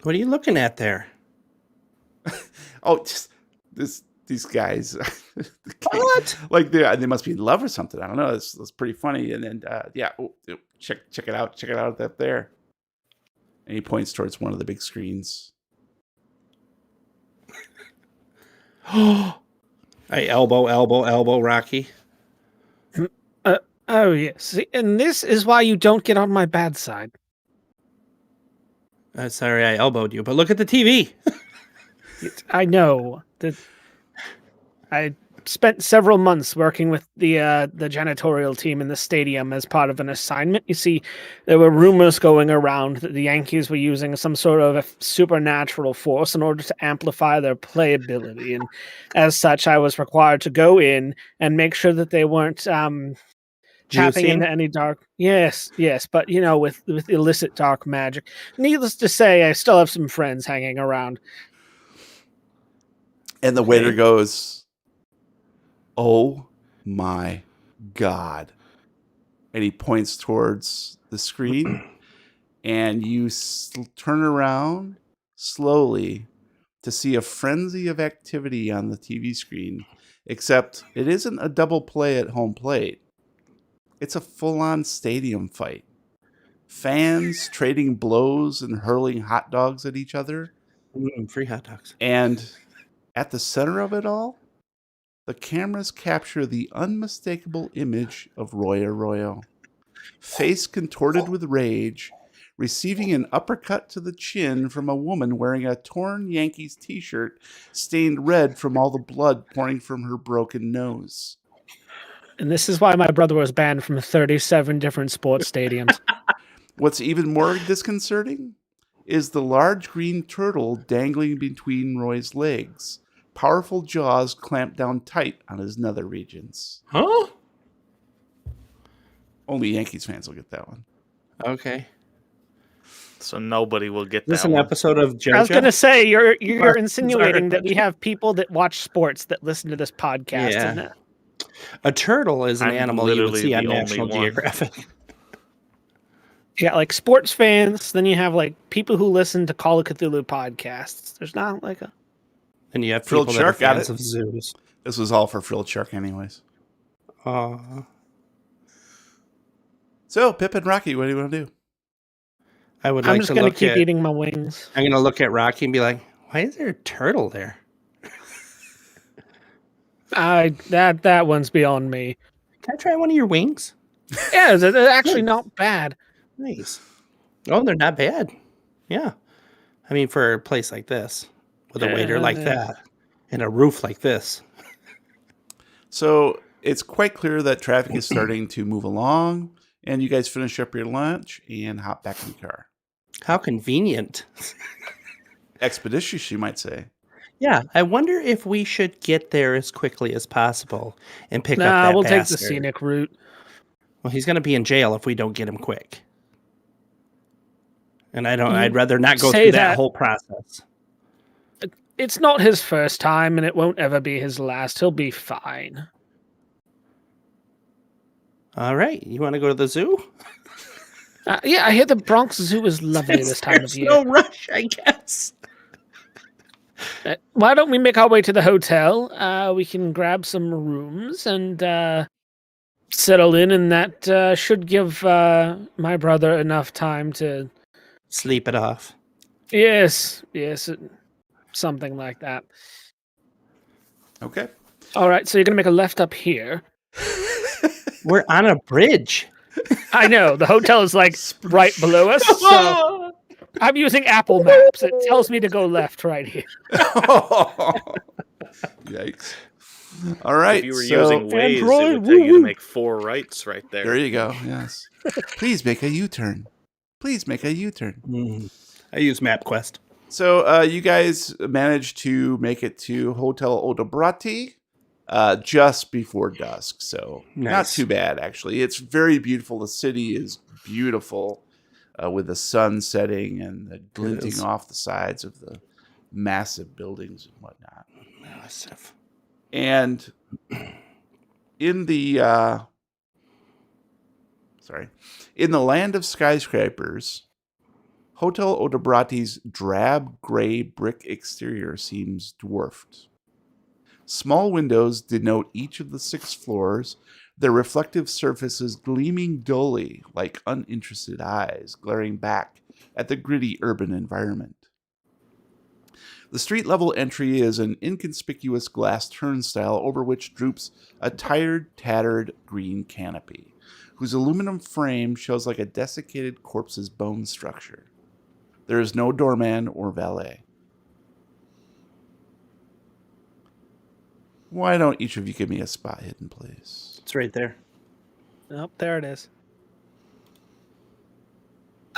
What are you looking at there? Oh, just these guys. What? Like they must be in love or something. I don't know. It's pretty funny. And then check it out. Check it out up there. And he points towards one of the big screens. I elbow Rocky. Oh, yes. And this is why you don't get on my bad side. Sorry, I elbowed you, but look at the TV. I know that I spent several months working with the janitorial team in the stadium as part of an assignment. You see, there were rumors going around that the Yankees were using some sort of a supernatural force in order to amplify their playability, and as such, I was required to go in and make sure that they weren't tapping Juicing? into any dark. Yes, but with illicit dark magic. Needless to say, I still have some friends hanging around. And the waiter goes, "Oh my God." And he points towards the screen. And you turn around slowly to see a frenzy of activity on the TV screen. Except it isn't a double play at home plate. It's a full-on stadium fight. Fans trading blows and hurling hot dogs at each other. Free hot dogs. And at the center of it all, the cameras capture the unmistakable image of Roy Arroyo, face contorted with rage, receiving an uppercut to the chin from a woman wearing a torn Yankees t-shirt stained red from all the blood pouring from her broken nose. And this is why my brother was banned from 37 different sports stadiums. What's even more disconcerting is the large green turtle dangling between Roy's legs. Powerful jaws clamped down tight on his nether regions. Huh? Only Yankees fans will get that one. Okay. So nobody will get Is this that an one. episode of JoJo? I was going to say, you're Sorry. insinuating that we have people that watch sports that listen to this podcast. Yeah. Isn't it? A turtle is an I'm animal you would literally see on the only National one. Geographic. Yeah, like sports fans. Then you have like people who listen to Call of Cthulhu podcasts. There's not like a. And you have Frilled people that are Shark got fans it. of zoos. This was all for Frilled Shark anyways. So, Pip and Rocky, what do you want to do? I would I'm like just to going to look keep at. eating my wings. I'm going to look at Rocky and be like, "Why is there a turtle there? That one's beyond me. Can I try one of your wings?" Yeah, they're actually not bad. Nice. Oh, they're not bad. Yeah. I mean, for a place like this, with a waiter like that, and a roof like this. So, it's quite clear that traffic is starting to move along, and you guys finish up your lunch and hop back in the car. How convenient. Expeditious, you might say. Yeah, I wonder if we should get there as quickly as possible and pick up Nah, that we'll take the bastard. scenic route. Well, he's going to be in jail if we don't get him quick. And I'd rather not go say through that. that whole process. It's not his first time, and it won't ever be his last. He'll be fine. All right. You want to go to the zoo? Yeah, I hear the Bronx Zoo is lovely this time of There's year. no rush, I guess. Why don't we make our way to the hotel? We can grab some rooms and settle in, and that should give my brother enough time to... Sleep it off. Yes, something like that. Okay. All right, so you're going to make a left up here. We're on a bridge. I know, the hotel is like right below us, so I'm using Apple Maps. It tells me to go left right here. Yikes. All right. If you were so, using Waze, Android, it would tell you to woo-woo. make 4 rights right there. there you go. Yes. Please make a U-turn. Please make a U-turn. I use MapQuest. So you guys managed to make it to Hotel Odobrati just before dusk. So not Nice. too bad, actually. It's very beautiful. The city is beautiful with the sun setting and the glinting is. off the sides of the massive buildings and whatnot. Massive. And in the in the land of skyscrapers, Hotel Odobrati's drab gray brick exterior seems dwarfed. Small windows denote each of the 6 floors, their reflective surfaces gleaming dully like uninterested eyes glaring back at the gritty urban environment. The street-level entry is an inconspicuous glass turnstile over which droops a tired, tattered green canopy, whose aluminum frame shows like a desiccated corpse's bone structure. There is no doorman or valet. Why don't each of you give me a spot hidden, please? It's right there. Nope, there it is.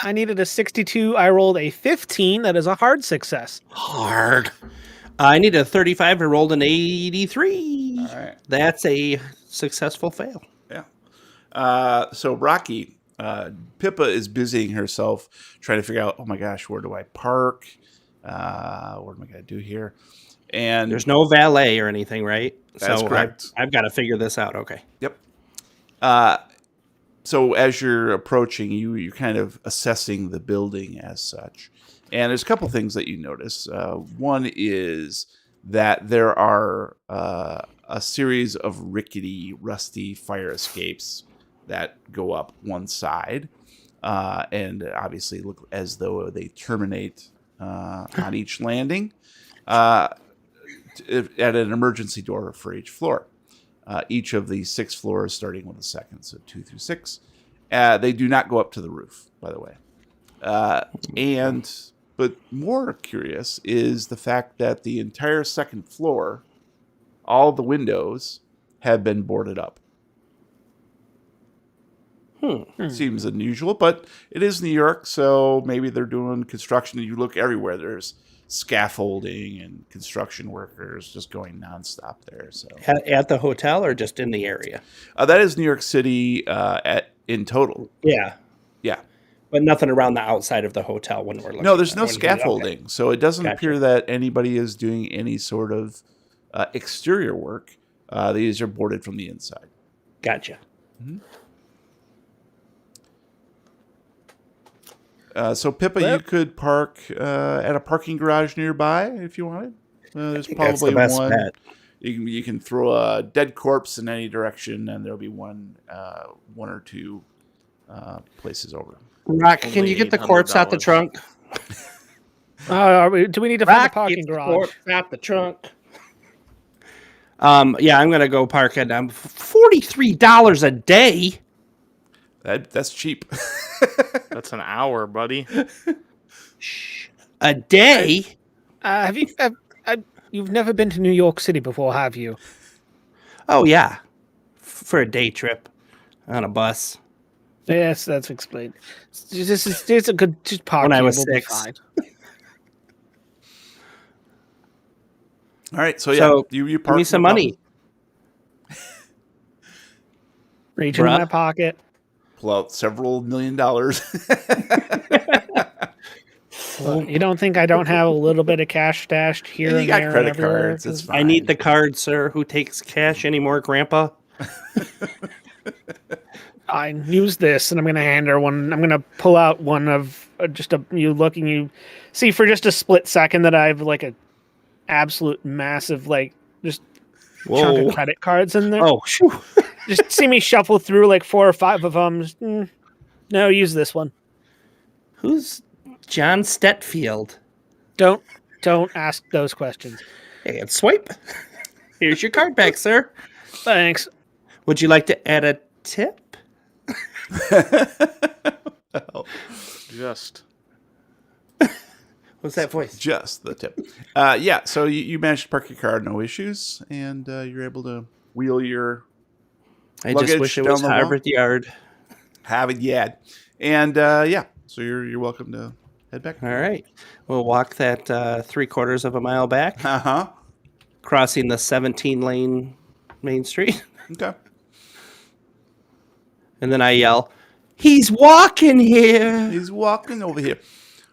I needed a 62. I rolled a 15. That is a hard success. Hard. I need a 35. I rolled an 83. All right. That's a successful fail. Yeah. So Rocky, Pippa is busying herself trying to figure out, oh my gosh, where do I park? What am I going to do here? And There's no valet or anything, right? That's correct. I've got to figure this out. Okay. Yep. So as you're approaching, you're kind of assessing the building as such. And there's a couple things that you notice. One is that there are a series of rickety, rusty fire escapes that go up one side and obviously look as though they terminate on each landing at an emergency door for each floor. Each of the 6 floors, starting with the second, so 2 through 6. They do not go up to the roof, by the way. But more curious is the fact that the entire second floor, all the windows, have been boarded up. Seems unusual, but it is New York, so maybe they're doing construction. You look everywhere. There's scaffolding and construction workers just going nonstop there. So At the hotel or just in the area? that is New York City in total. Yeah. Yeah. But nothing around the outside of the hotel when we're looking. No, there's no when- scaffolding, so it doesn't Gotcha. appear that anybody is doing any sort of exterior work. These are boarded from the inside. Gotcha. So Pippa, you could park at a parking garage nearby if you wanted. There's think that's the probably best one. bet. You can throw a dead corpse in any direction, and there'll be one or two places over. Rock, can you get the corpse out the $800. trunk? Do we need to find a Rock, parking get the garage? corpse out the trunk. Yeah, I'm gonna go park at $43 a day. That's cheap. That's an hour, buddy. A day? You've never been to New York City before, have you? Oh yeah, for a day trip on a bus. Yes, that's explained. It's a good just park. When I here, was we'll be 6. fine. All right, so So, you park. Give me some money. Reach into Bruh. my pocket. Pull out several $1 million. Well, you don't think I don't have a little bit of cash stashed here You and got there? credit and everywhere? cards. It's fine. I need the card, sir. Who takes cash anymore, Grandpa? I use this, and I'm gonna hand her one. I'm gonna pull out one of you see for just a split second that I have like a absolute massive just chunk of Whoa. credit cards in there. Oh, shoo. Just see me shuffle through like 4 or 5 of them. No, use this one. Who's John Stetfield? Don't ask those questions. Hey, and swipe. Here's your card back, sir. Thanks. Would you like to add a tip? Just. What's that voice? Just the tip. Yeah, so you managed to park your car, no issues, and you're able to wheel your I just luggage wish it down was the wall. Harvard Yard. Have it yet. And yeah, so you're welcome to head back. All right. We'll walk that 3/4 of a mile back, Uh-huh. crossing the 17-lane main street. Okay. And then I yell, "He's walking here!" He's walking over here.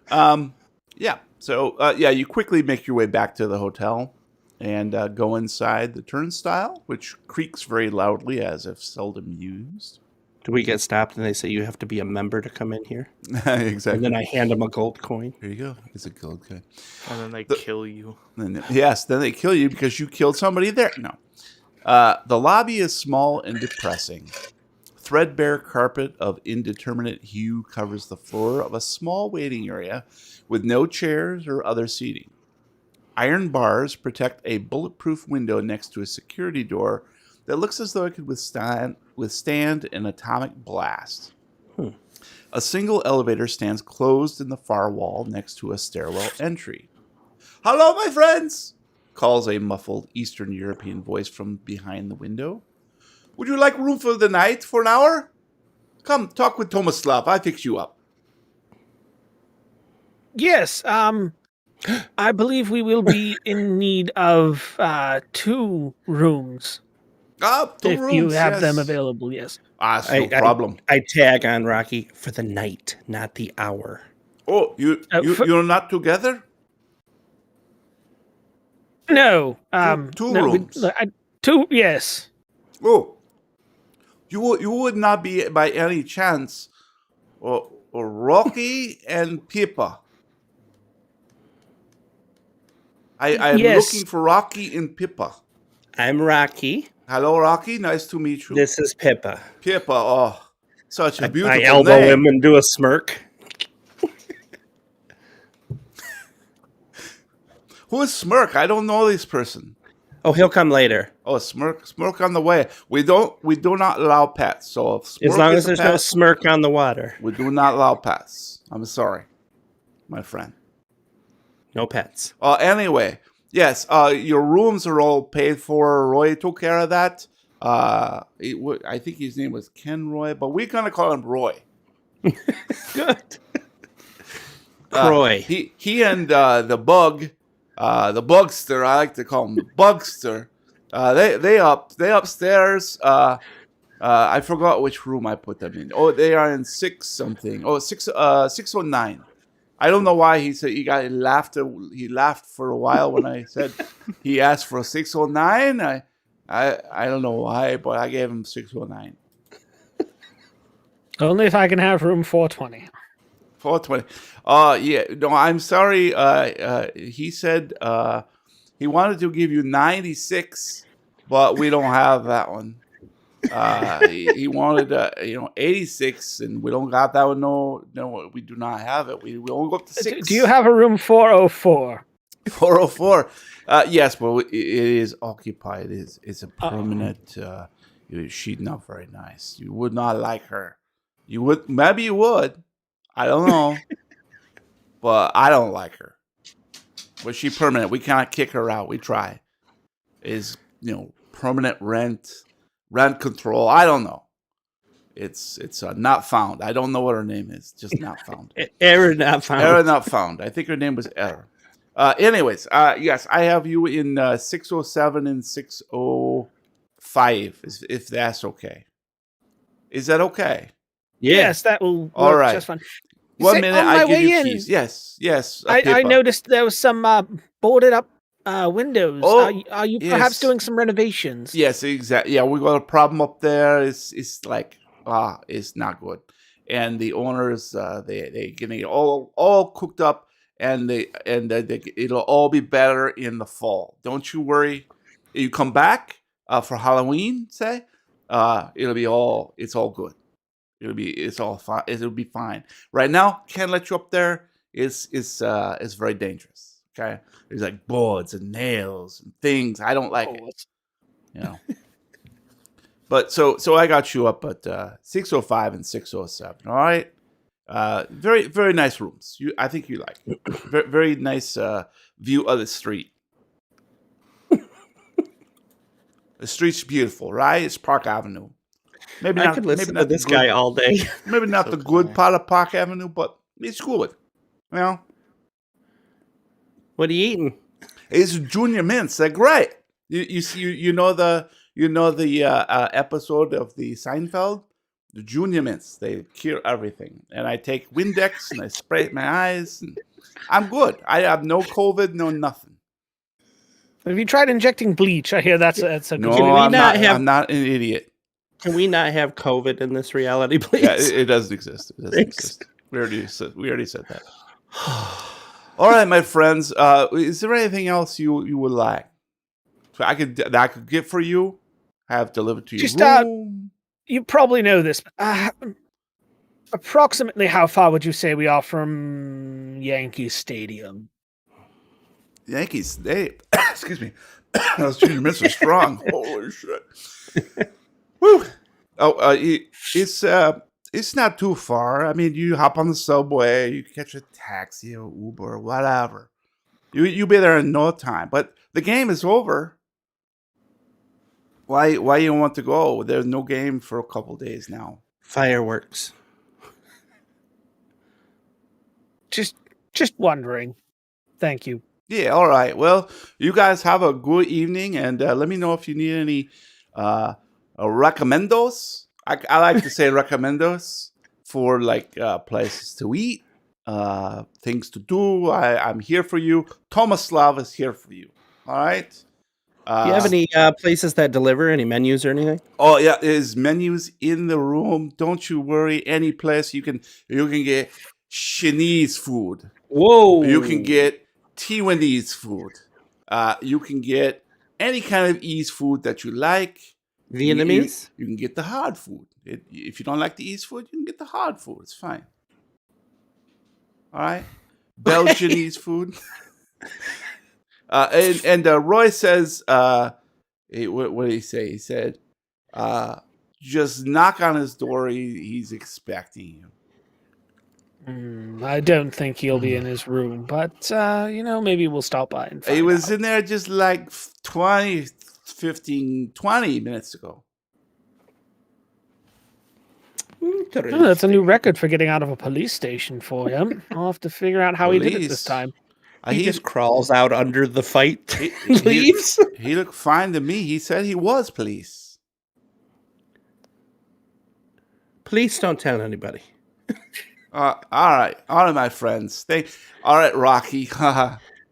Yeah. So yeah, you quickly make your way back to the hotel and go inside the turnstile, which creaks very loudly as if seldom used. Do we get stopped and they say you have to be a member to come in here? Exactly. And then I hand them a gold coin. Here you go. It's a gold guy. And then they kill you. And yes, then they kill you because you killed somebody there. No. The lobby is small and depressing. Threadbare carpet of indeterminate hue covers the floor of a small waiting area with no chairs or other seating. Iron bars protect a bulletproof window next to a security door that looks as though it could withstand an atomic blast. A single elevator stands closed in the far wall next to a stairwell entry. "Hello, my friends!" calls a muffled Eastern European voice from behind the window. "Would you like room for the night for an hour? Come, talk with Tomislav. I fix you up." Yes. I believe we will be in need of 2 rooms. Two If rooms, you have yes. them available, yes. It's no problem. I tag on Rocky for the night, not the hour. Oh, you're not together? No. Two no, rooms. 2, yes. Oh, you would not be by any chance, or Rocky and Pippa. I'm Yes. looking for Rocky and Pippa. I'm Rocky. Hello, Rocky. Nice to meet you. This is Pippa. Pippa. Oh, such a beautiful I elbow name. him and do a smirk. Who is Smirk? I don't know this person. Oh, he'll come later. Oh, Smirk on the way. We do not allow pets. So if Smirk As long is as a there's pet, no smirk on the water. we do not allow pets. I'm sorry, my friend. No pets. Anyway, yes. Your rooms are all paid for. Roy took care of that. I think his name was Ken Roy, but we're gonna call him Roy. Good. Croy. He and the Bugster. I like to call him the Bugster. They upstairs. I forgot which room I put them in. Oh, they are in 6 something. Oh, 609. I don't know why he said he laughed. He laughed for a while when I said he asked for 609. I don't know why, but I gave him 609. Only if I can have room 420. 420. Yeah. No, I'm sorry. He said he wanted to give you 96, but we don't have that one. He wanted 86, and we don't got that one. No, we do not have it. We only go up to 6. Do you have a room 404? 404? Yes, but it is occupied. It's a permanent. She's not very nice. You would not like her. You would, maybe you would. I don't know, but I don't like her. But she's permanent. We cannot kick her out. We try. Is permanent rent control. I don't know. It's not found. I don't know what her name is. Just not found. Error not found. Error not found. I think her name was Error. Anyways, yes, I have you in 607 and 605, if that's okay. Is that okay? Yes, that will work All right. just fine. 1 minute, on my I give way you in, keys. Yes. I Pippa. noticed there was some boarded up windows. Oh, are you yes. perhaps doing some renovations? Yes, exactly. Yeah, we got a problem up there. It's like is not good. And the owners, they getting it all cooked up, and it'll all be better in the fall. Don't you worry. You come back for Halloween, say, it's all good. It's all fine. It'll be fine. Right now, can't let you up there. It's very dangerous. Okay, there's like boards and nails and things. I don't like it. You know. But so I got you up at 605 and 607. All right. Very very nice rooms. I think you like it. Very, very nice view of the street. The street's beautiful, right? It's Park Avenue. Maybe I not, could listen maybe to not this the good, guy all day. maybe not So the good cool. part of Park Avenue, but it's good. You know, What are you eating? it's Junior Mints. They're great. You know the episode of the Seinfeld, the Junior Mints. They cure everything, and I take Windex and I spray it in my eyes. And I'm good. I have no COVID, no nothing. Have you tried injecting bleach? I hear that's a No, good. Can we I'm not not. have- I'm not an idiot. Can we not have COVID in this reality, please? Yeah, it doesn't exist. It doesn't Thanks. exist. We already said that. All right, my friends. Is there anything else you would like? So I could get for you. Have delivered to your Just, room. You probably know this. Approximately how far would you say we are from Yankee Stadium? Yankees. They excuse me. Those Junior Mints are strong. Holy shit. Woo. Oh, it's not too far. I mean, you hop on the subway, you catch a taxi or Uber or whatever. You'll be there in no time. But the game is over. Why you don't want to go? There's no game for a couple days now. Fireworks. Just wondering. Thank you. Yeah, all right. Well, you guys have a good evening, and let me know if you need any recommendos. I like to say recommendos for like places to eat, things to do. I'm here for you. Tomislav is here for you. All right. Do you have any places that deliver, any menus or anything? Oh yeah, there's menus in the room. Don't you worry. Any place you can get Chinese food. Whoa! You can get Taiwanese food. You can get any kind of East food that you like. Vietnamese. You can get the hard food. If you don't like the East food, you can get the hard food. It's fine. All right. Belgianese food. And Roy says, what did he say? He said, just knock on his door. He's expecting you. I don't think he'll be in his room, but maybe we'll stop by and find He was out. in there just like 20 minutes ago. Oh, that's a new record for getting out of a police station for him. I'll have to figure out how he did it Police? this time. He just crawls out under the fight, he- leaves. He looked fine to me. He said he was police. Please don't tell anybody. All right, my friends. All right, Rocky.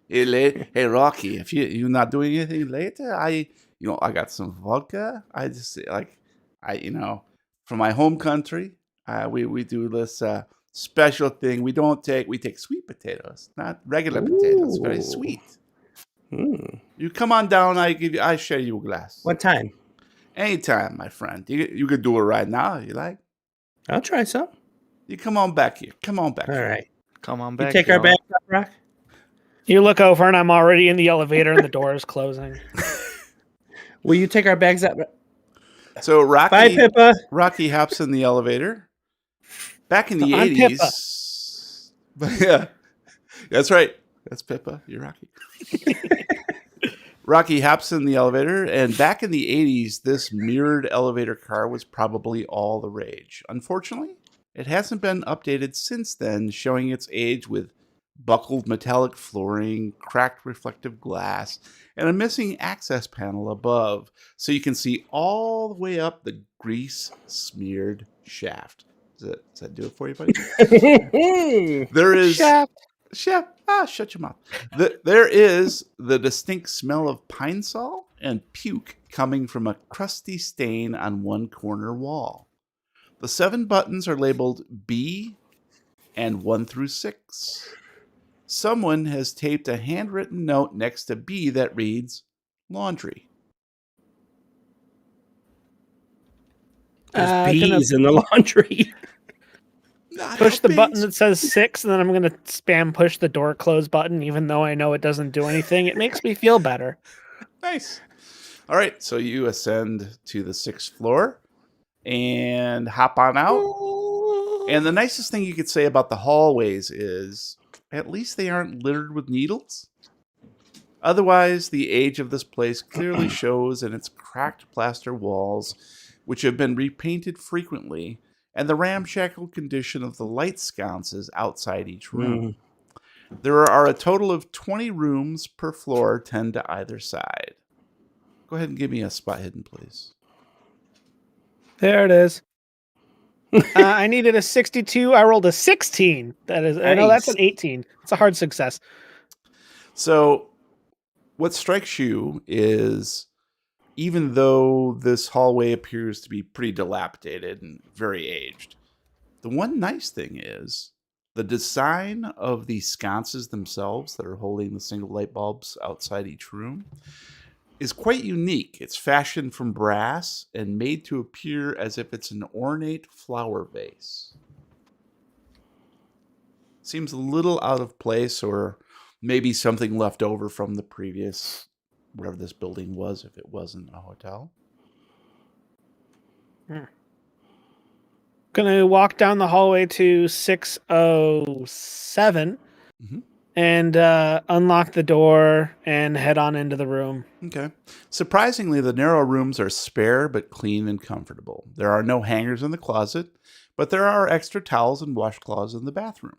Hey, Rocky. If you're not doing anything later, I got some vodka. I just from my home country, we do this special thing. We take sweet potatoes, not regular potatoes. Very Ooh. sweet. Hmm. You come on down. I share you a glass. What time? Anytime, my friend. You could do it right now. You like? I'll try some. You come on back here. Come on back. All here. right. Come on You back. take our y'all. bags up, Rock? You look over and I'm already in the elevator and the door is closing. Will you take our bags up? So Bye, Pippa. Rocky hops in the elevator. Back in the I'm Pippa. 80s. But yeah, that's right. That's Pippa. You're Rocky. Rocky hops in the elevator, and back in the 80s, this mirrored elevator car was probably all the rage. Unfortunately, it hasn't been updated since then, showing its age with buckled metallic flooring, cracked reflective glass, and a missing access panel above, so you can see all the way up the grease-smeared shaft. Does that do it for you, buddy? There is... Shaft. Shut your mouth. There is the distinct smell of pine sol and puke coming from a crusty stain on one corner wall. The 7 buttons are labeled B and 1 through 6. Someone has taped a handwritten note next to B that reads laundry. There's Gonna bees in the laundry. Not push how the button bees- that says 6, and then I'm gonna spam push the door close button, even though I know it doesn't do anything. It makes me feel better. Nice. All right, so you ascend to the 6th floor and hop on out. And the nicest thing you could say about the hallways is at least they aren't littered with needles. Otherwise, the age of this place clearly shows in its cracked plaster walls, which have been repainted frequently, and the ramshackle condition of the light sconces outside each room. There are a total of 20 rooms per floor, 10 to either side. Go ahead and give me a spot hidden, please. There it is. I needed a 62. I rolled a 16. That is, I know that's an Nice. 18. It's a hard success. So, what strikes you is even though this hallway appears to be pretty dilapidated and very aged, the one nice thing is the design of the sconces themselves that are holding the single light bulbs outside each room is quite unique. It's fashioned from brass and made to appear as if it's an ornate flower vase. Seems a little out of place, or maybe something left over from the previous, wherever this building was, if it wasn't a hotel. Gonna walk down the hallway to 607 Mhm. and unlock the door and head on into the room. Okay. Surprisingly, the narrow rooms are spare but clean and comfortable. There are no hangers in the closet, but there are extra towels and washcloths in the bathroom.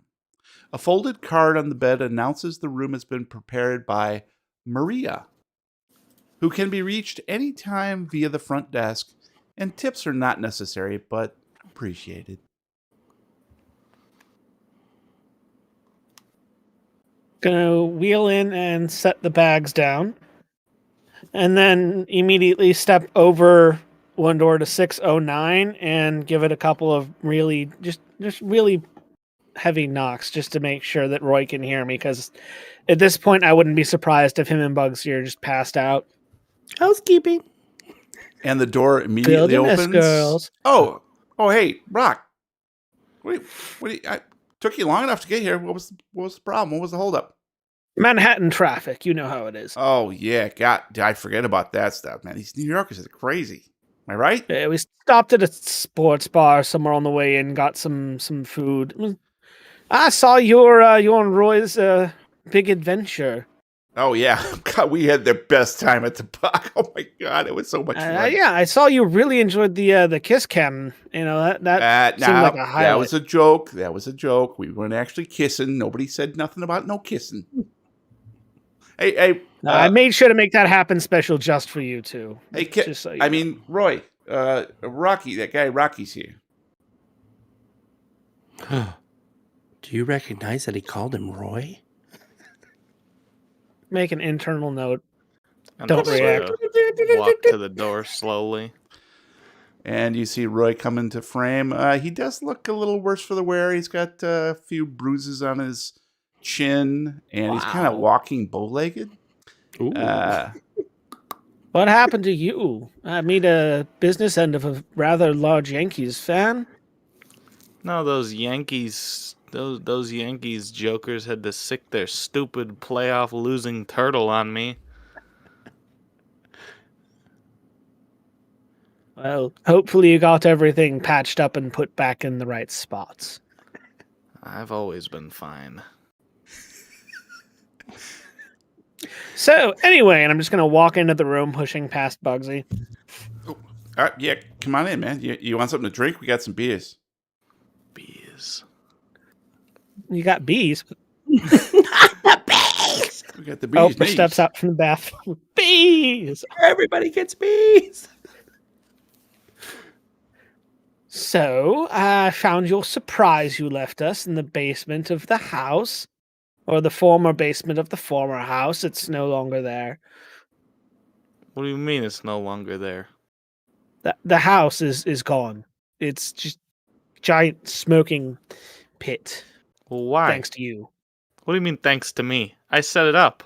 A folded card on the bed announces the room has been prepared by Maria, who can be reached anytime via the front desk, and tips are not necessary but appreciated. Gonna wheel in and set the bags down, and then immediately step over one door to 609 and give it a couple of really just really heavy knocks just to make sure that Roy can hear me, because at this point I wouldn't be surprised if him and Bugsy are just passed out. Housekeeping. And the door immediately Wilderness opens. girls. Oh, hey, Brock. What I took you long enough to get here. What was the problem? What was the holdup? Manhattan traffic, you know how it is. Oh yeah, God, I forget about that stuff, man. These New Yorkers are crazy. Am I right? We stopped at a sports bar somewhere on the way in, got some food. I saw you and Roy's big adventure. Oh yeah, God, we had the best time at the park. Oh my God, it was so much fun. Yeah, I saw you really enjoyed the kiss cam. You know that seemed like a highlight. That was a joke. That was a joke. We weren't actually kissing. Nobody said nothing about no kissing. Hey, I made sure to make that happen special just for you too. hey, Just so you know. mean, Roy, Rocky, that guy Rocky's here. Do you recognize that he called him Roy? Make an internal note. And Don't also react. walk to the door slowly. And you see Roy come into frame. He does look a little worse for the wear. He's got a few bruises on his chin, and he's kind of Wow. walking bow-legged. Ooh. What happened to you? I meet a business end of a rather large Yankees fan. No, those Yankees jokers had to sick their stupid playoff losing turtle on me. Well, hopefully you got everything patched up and put back in the right spots. I've always been fine. So, anyway, and I'm just going to walk into the room pushing past Bugsy. All right, yeah, come on in, man. You want something to drink? We got some beers. Bees. You got bees. We got the bees. Oh, knees. steps out from the bathroom. Bees! Everybody gets bees. So, I found your surprise you left us in the basement of the house. Or the former basement of the former house. It's no longer there. What do you mean it's no longer there? The house is gone. It's just giant smoking pit. Well, why? Thanks to you. What do you mean, thanks to me? I set it up.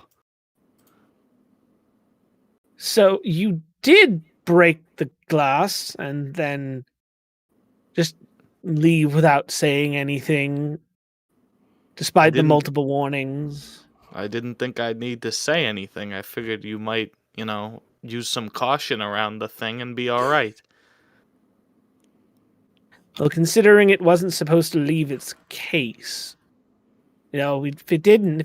So you did break the glass and then just leave without saying anything, despite the didn't- multiple warnings. I didn't think I'd need to say anything. I figured you might, use some caution around the thing and be all right. Well, considering it wasn't supposed to leave its case, if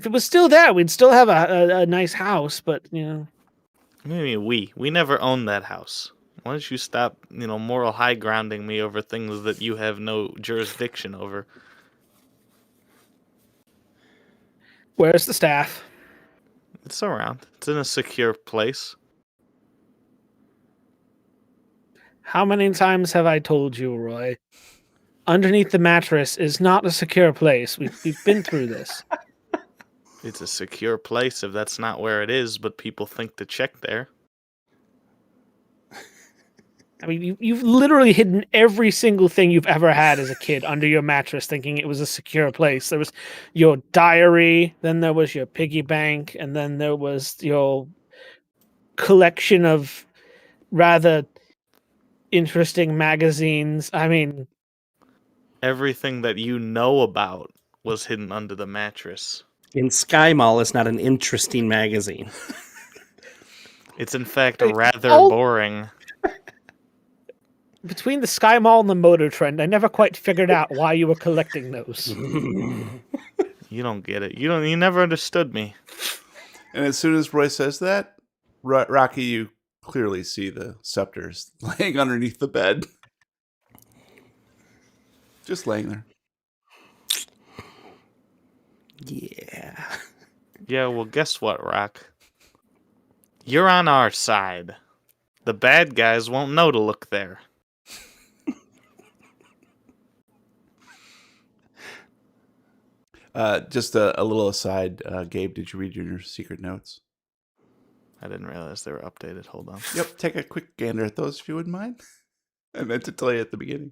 it was still there, we'd still have a nice house. But Maybe we never owned that house. Why don't you stop, moral high grounding me over things that you have no jurisdiction over? where's the staff? It's around. It's in a secure place. How many times have I told you, Roy? Underneath the mattress is not a secure place. We've been through this. It's a secure place if that's not where it is, but people think to check there. I mean, you've literally hidden every single thing you've ever had as a kid under your mattress, thinking it was a secure place. There was your diary, then there was your piggy bank, and then there was your collection of rather interesting magazines. I mean, Everything that you know about was hidden under the mattress. In Sky Mall is not an interesting magazine. It's in fact Hey, rather oh. boring. between the Sky Mall and the Motor Trend, I never quite figured out why you were collecting those. You don't get it. You never understood me. And as soon as Roy says that, Rocky, you clearly see the scepters laying underneath the bed. Just laying there. Yeah. Yeah, well, guess what, Rock? You're on our side. The bad guys won't know to look there. Just a little aside, Gabe, did you read your secret notes? I didn't realize they were updated. Hold on. Yep, take a quick gander at those if you wouldn't mind. I meant to tell you at the beginning.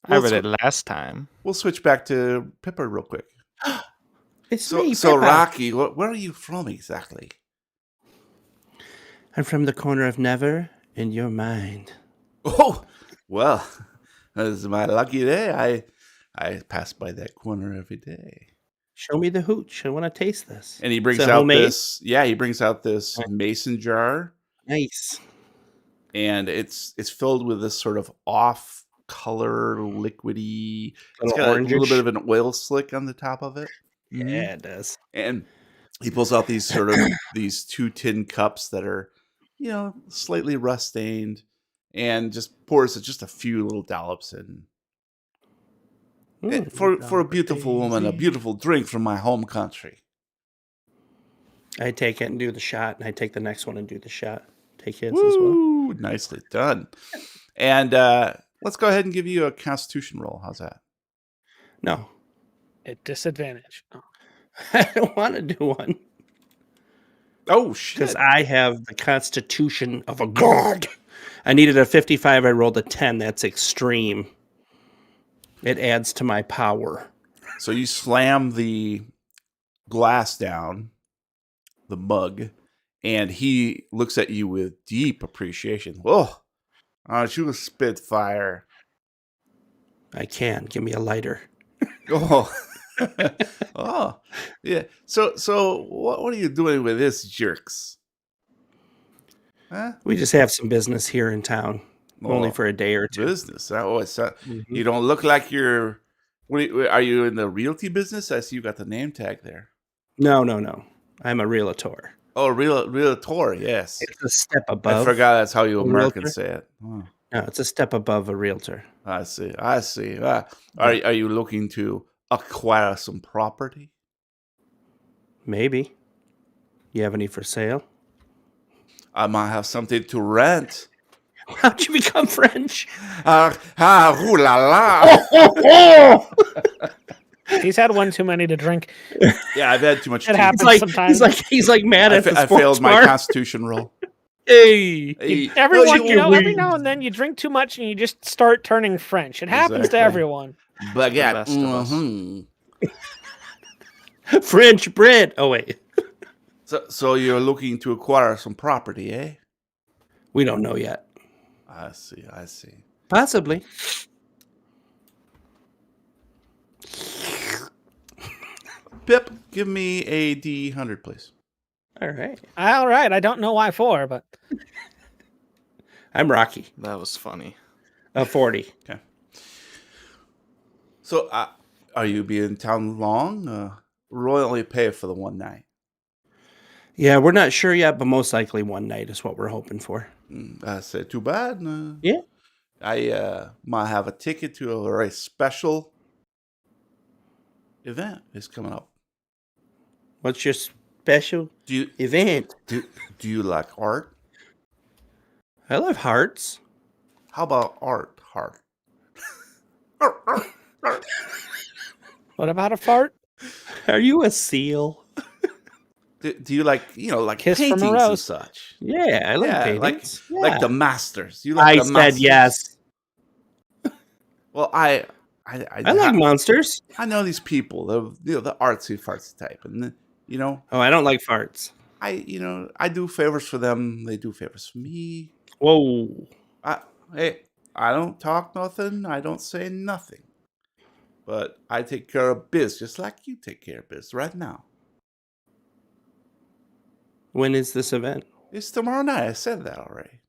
I read it last time. We'll switch back to Pippa real quick. It's So, me, so Pippa. Rocky, where are you from exactly? I'm from the corner of Never in your mind. Oh, well, this is my lucky day. I pass by that corner every day. Show me the hooch. I want to taste this. And he brings Is it out homemade? this. Yeah, he brings out this mason jar, Nice. and it's filled with this sort of off color, liquidy. It's Little got a little orangish. bit of an oil slick on the top of it. Yeah, it does. And he pulls out these sort of these two tin cups that are, slightly rust stained, and just pours just a few little dollops in. For a beautiful woman, a beautiful drink from my home country. I take it and do the shot, and I take the next one and do the shot. Take his as well. Woo, nicely done. And let's go ahead and give you a Constitution roll. How's that? No, At disadvantage. Oh. I don't want to do one Oh shit! because I have the constitution of a god. I needed a 55. I rolled a 10. That's extreme. It adds to my power. So you slam the glass down, the mug, and he looks at you with deep appreciation. Oh, aren't you a spitfire? I can. Give me a lighter. Oh, oh, yeah. So what are you doing with this, jerks? Huh? We just have some business here in town. Only Oh, for a day or two. business. Mhm. You don't look like you're. Are you in the realty business? I see you got the name tag there. No. I'm a realtor. Oh, realtor. Yes, It's a step above. I forgot that's how you a Americans realtor? say it. Oh, No, it's a step above a realtor. I see. Are you looking to acquire some property? Maybe. You have any for sale? I might have something to rent. How'd you become French? Ooh la la. He's had one too many to drink. Yeah, I've had too much It tea. happens. He's like Sometimes. he's like mad at the I sports failed my bar. Constitution roll. Hey. Hey, Everyone, oh, you know, every wings. now and then you drink too much and you just start turning French. It happens to Exactly. everyone. baguette. The best of us. Mhm. French bread. Oh, wait. So you're looking to acquire some property, eh? We don't know yet. I see. I see. Possibly. Pip, give me a D100, please. All right. All right, I don't know why for, but I'm Rocky. That was funny. 40. Okay. So, are you being in town long? Royally pay for the one night. Yeah, we're not sure yet, but most likely one night is what we're hoping for. I said, too bad. Yeah. I might have a ticket to a very special event. It's coming up. What's your special Do you event? do you like art? I love hearts. How about art? Heart. Art, art, art. what about a fart? Are you a seal? Do you like like Kiss from a paintings and rose. such? Yeah, I like Yeah, paintings. like the Yeah. masters. You like I the said masters? yes. Well, I like monsters. I know these people, the artsy fartsy type, and Oh, I don't like farts. I do favors for them. They do favors for me. Whoa. Hey, I don't talk nothing. I don't say nothing. But I take care of biz just like you take care of biz right now. When is this event? It's tomorrow night. I said that already.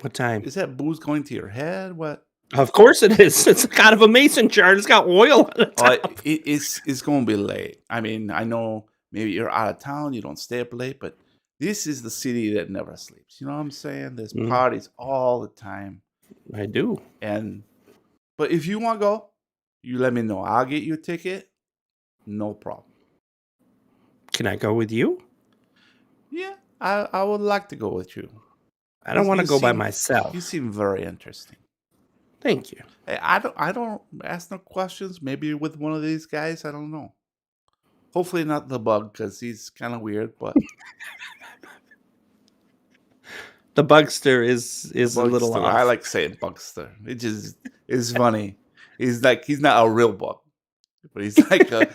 What time? Is that booze going to your head? What? Of course it is. It's kind of a mason jar. It's got oil on the Oh, top. it's going to be late. I mean, I know maybe you're out of town. You don't stay up late, but this is the city that never sleeps. You know what I'm saying? There's Mm. parties all the time. I do. But if you want to go, you let me know. I'll get you a ticket. No problem. Can I go with you? Yeah, I would like to go with you. I don't want to You go by seem- myself. You seem very interesting. Thank you. Hey, I don't ask no questions. Maybe with one of these guys, I don't know. Hopefully not the bug because he's kind of weird. But The bugster is a little Bugster, off. I like saying Bugster. It just is funny. He's not a real bug, but he's like a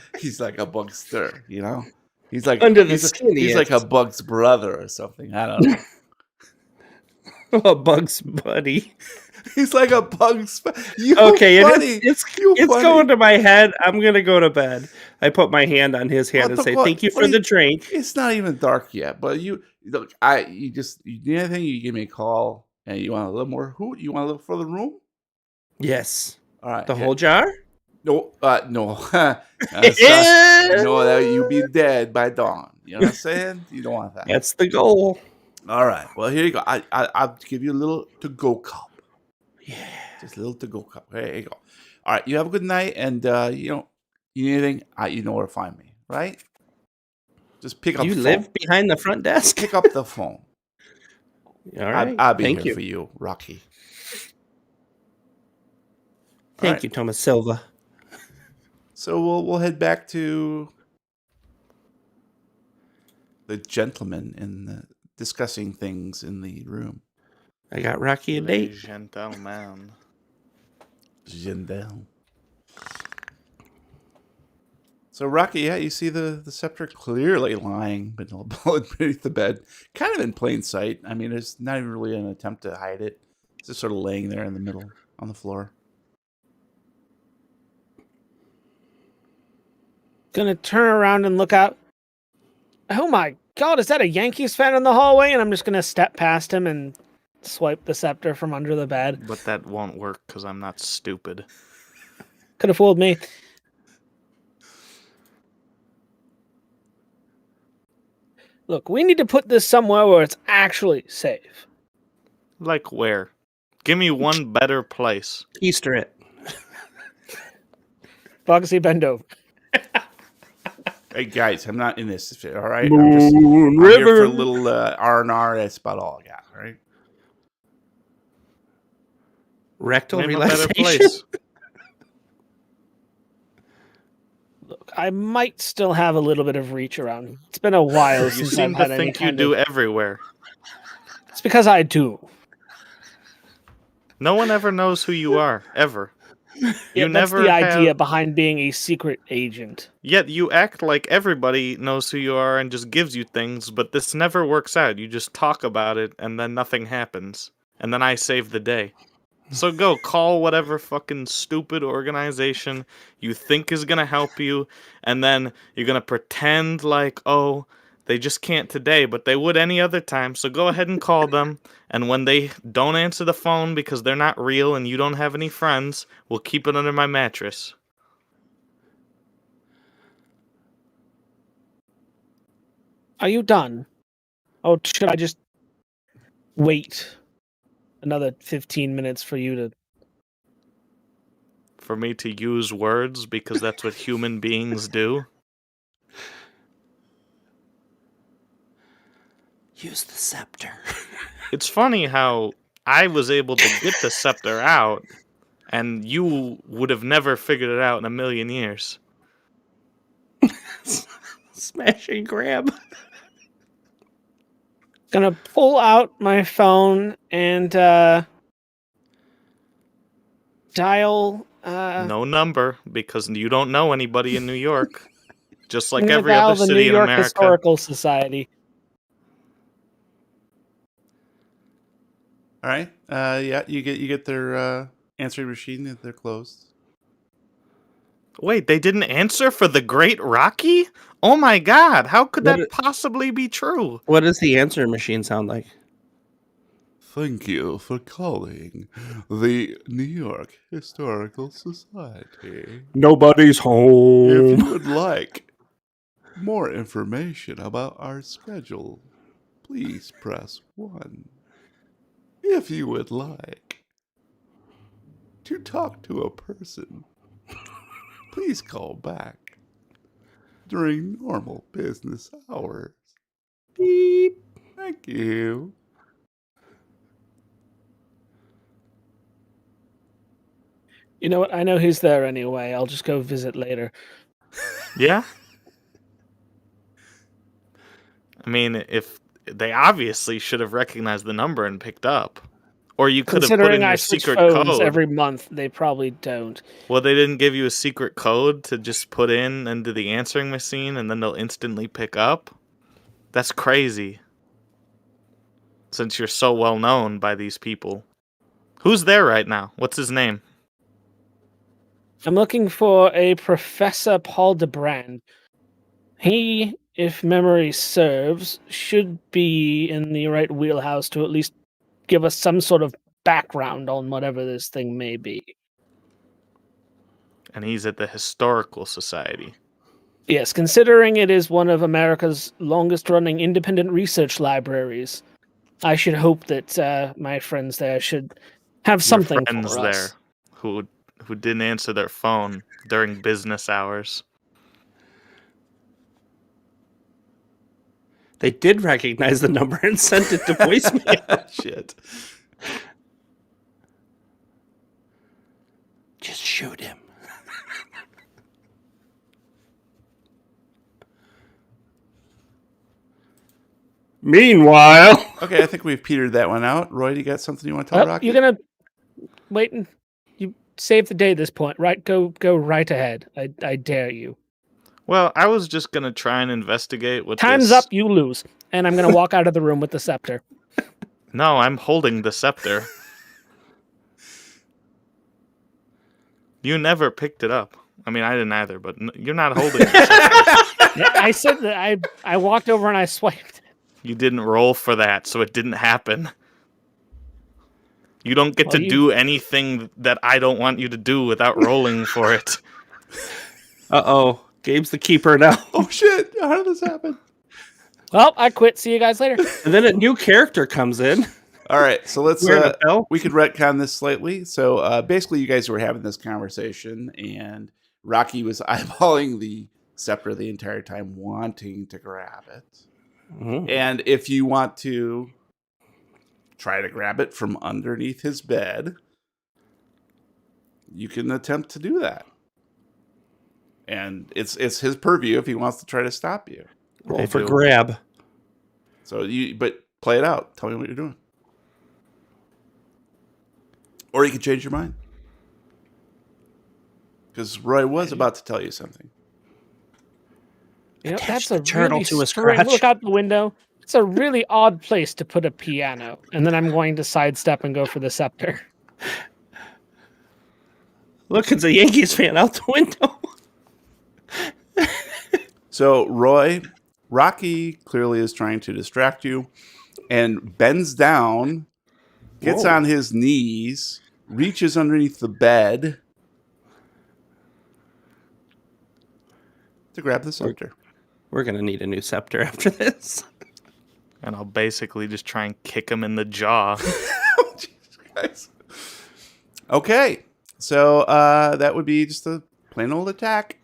Bugster. He's like Under the he's, skin he he's like a is. Bug's brother or something. I don't know. A Bugs Buddy. He's like a Bug's. You Okay, funny. it's You funny. going to my head. I'm gonna go to bed. I put my hand on his hand What and the say, fuck? "Thank you What for are the you- drink." It's not even dark yet, but you need anything, you give me a call, and you want a little more hoot? You want a little further room? Yes, All right. the whole jar. No, no. No, that you be dead by dawn. You know what I'm saying? You don't want that. That's the goal. All right. Well, here you go. I'll give you a little to-go cup. Yeah. Just a little to-go cup. There you go. All right. You have a good night, and you need anything, you know where to find me, right? Just pick up You the live phone. behind the front desk. Pick up the phone. All right. I'll be Thank here you. for you, Rocky. Thank right. you, Thomas Silva. So we'll head back to the gentleman in discussing things in the room. I got Rocky a date. Gentleman. Gendel. So Rocky, yeah, you see the scepter clearly lying beneath the bed, kind of in plain sight. I mean, it's not even really an attempt to hide it. It's just sort of laying there in the middle on the floor. Gonna turn around and look out. Oh my god, is that a Yankees fan in the hallway? And I'm just gonna step past him and swipe the scepter from under the bed. But that won't work because I'm not stupid. Could have fooled me. Look, we need to put this somewhere where it's actually safe. Like where? Give me one better place. Easter it. Bugsy, bend over. Hey guys, I'm not in this. All right, I'm here for a little R&R. That's about all I got. All right. Rectal Name a better relaxation. place. Look, I might still have a little bit of reach around. It's been a while You since seem I've to had any think you kind do of... everywhere. It's because I do. No one ever knows who you are, ever. Yeah, You that's never the idea have. behind being a secret agent. Yet you act like everybody knows who you are and just gives you things, but this never works out. You just talk about it and then nothing happens. And then I save the day. So go call whatever fucking stupid organization you think is gonna help you, and then you're gonna pretend like, oh, they just can't today, but they would any other time. So go ahead and call them, and when they don't answer the phone because they're not real and you don't have any friends, we'll keep it under my mattress. Are you done? Or should I just wait another 15 minutes for you to... For me to use words because that's what human beings do. Use the scepter. It's funny how I was able to get the scepter out, and you would have never figured it out in a million years. Smash and grab. Gonna pull out my phone and dial... No number, because you don't know anybody in New York. Just I'm like gonna every dial other the New city in York America. Historical Society. All right. Yeah, you get their answering machine. They're closed. Wait, they didn't answer for the Great Rocky? Oh my god, how could What that it- possibly be true? What does the answering machine sound like? Thank you for calling the New York Historical Society. Nobody's If home. you would like more information about our schedule, please press 1. If you would like to talk to a person, please call back during normal business hours. Beep. Thank you. You know what? I know he's there anyway. I'll just go visit later. Yeah? I mean, if they obviously should have recognized the number and picked up. Or you could have put Considering in I your switch secret phones code. every month, they probably don't. Well, they didn't give you a secret code to just put in into the answering machine and then they'll instantly pick up? That's crazy. Since you're so well known by these people. Who's there right now? What's his name? I'm looking for a Professor Paul DeBrand. He, if memory serves, should be in the right wheelhouse to at least give us some sort of background on whatever this thing may be. And he's at the Historical Society. Yes, considering it is one of America's longest-running independent research libraries, I should hope that my friends there should have something Your friends for us. there who didn't answer their phone during business hours. They did recognize the number and sent it to voicemail. Shit. Just shoot him. Meanwhile, Okay, I think we've petered that one out. Roy, do you got something you want to tell Oh, Rocky? you're gonna wait and you save the day at this point, right? Go right ahead. I dare you. Well, I was just gonna try and investigate what Time's this... up, you lose. And I'm gonna walk out of the room with the scepter. No, I'm holding the scepter. You never picked it up. I mean, I didn't either, but you're not holding the scepter. Yeah, I said that I walked over and I swiped. You didn't roll for that, so it didn't happen. You don't get Well, to do anything that I don't want you to do without rolling for it. uh-oh. Gabe's the keeper now. Oh shit! How did this happen? Well, I quit. See you guys later. And then a new character comes in. All right, so let's Wearing a belt. we could retcon this slightly. So basically, you guys were having this conversation, and Rocky was eyeballing the scepter the entire time, wanting to grab it. Mhm. And if you want to try to grab it from underneath his bed, you can attempt to do that. and it's his purview if he wants to try to stop you. Roll I for do. grab. So but play it out. Tell me what you're doing, or you can change your mind because Roy was about to tell you something. You know, Attach that's the a turtle really to a strange. crotch. Look out the window. It's a really odd place to put a piano. And then I'm going to sidestep and go for the scepter. Look, it's a Yankees fan out the window. So Rocky clearly is trying to distract you, and bends down, gets Whoa. on his knees, reaches underneath the bed to grab the scepter. We're gonna need a new scepter after this. And I'll basically just try and kick him in the jaw. Jesus Christ. Okay, so that would be just a plain old attack.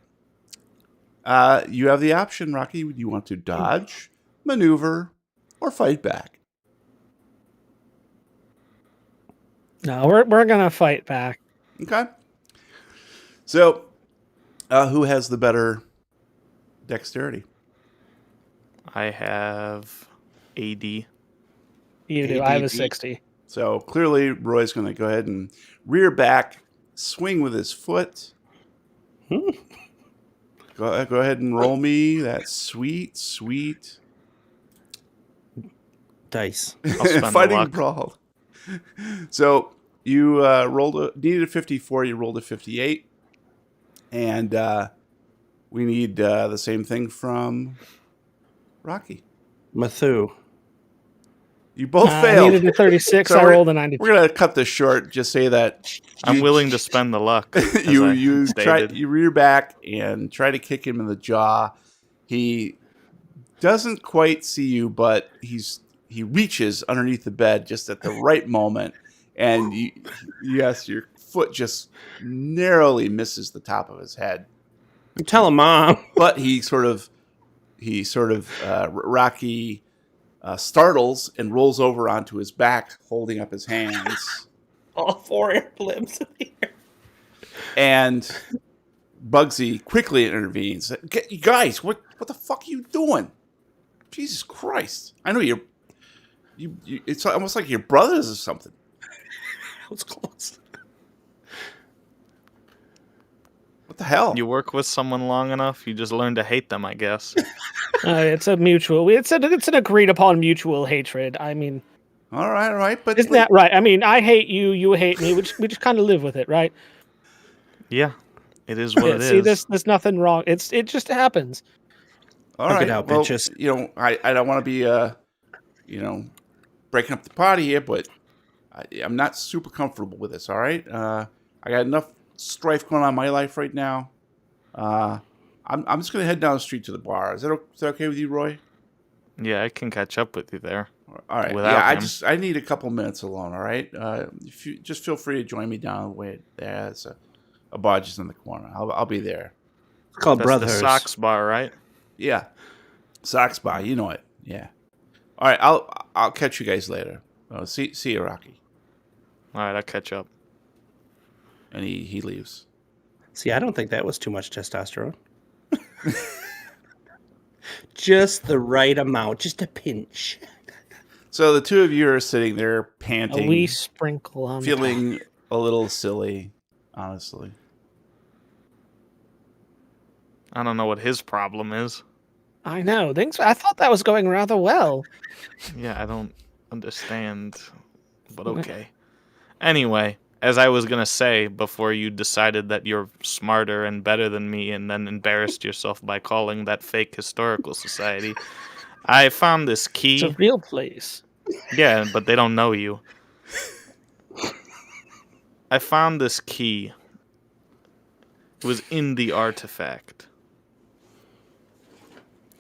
You have the option, Rocky. Do you want to dodge, maneuver, or fight back? No, we're gonna fight back. Okay. So, who has the better dexterity? I have AD. You do. I have a ADD. 60. So clearly, Roy's going to go ahead and rear back, swing with his foot. Go ahead and roll me that sweet I'll Dice. spend the fighting luck. brawl. So you needed a 54. You rolled a 58, and we need the same thing from Rocky. Mathu. You both I failed. needed a 36. So I rolled a 90. We're gonna cut this short. Just say that I'm willing to spend the luck. as I you stated. rear back and try to kick him in the jaw. He doesn't quite see you, but he reaches underneath the bed just at the right moment, and yes, your foot just narrowly misses the top of his head. Tell him, Mom. But he sort of Rocky startles and rolls over onto his back, holding up his hands. All four limbs in the air. And Bugsy quickly intervenes. You guys, what the fuck are you doing? Jesus Christ! I know you. It's almost like your brothers or something. That was close. What the hell? You work with someone long enough, you just learn to hate them, I guess. It's a mutual. It's an agreed upon mutual hatred. I mean, All right. But isn't that right? I mean, I hate you, you hate me. We just kind of live with it, right? Yeah, it is what it See, is. there's nothing wrong. It just happens. all Hug right? it out, Well, bitches. I don't want to be breaking up the party here, but I'm not super comfortable with this. All right, I got enough strife going on in my life right now. I'm just gonna head down the street to the bar. Is that okay with you, Roy? Yeah, I can catch up with you there. All right. Without Yeah, him. I need a couple minutes alone. All right. If you just feel free to join me down the way there. It's a bar just in the corner. I'll be there. It's called That's Brothers. the Sox bar, right? Yeah. Sox bar. You know it. Yeah. All right. I'll catch you guys later. See you, Rocky. All right, I'll catch up. And he leaves. See, I don't think that was too much testosterone. Just the right amount, just a pinch. So the two of you are sitting there A panting, wee sprinkle on the top. feeling a little silly, honestly. I don't know what his problem is. I know. I thought that was going rather well. Yeah, I don't understand, but okay. Anyway, as I was going to say before you decided that you're smarter and better than me and then embarrassed yourself by calling that fake historical society, I found this It's key. a real place. Yeah, but they don't know you. I found this key. It was in the artifact.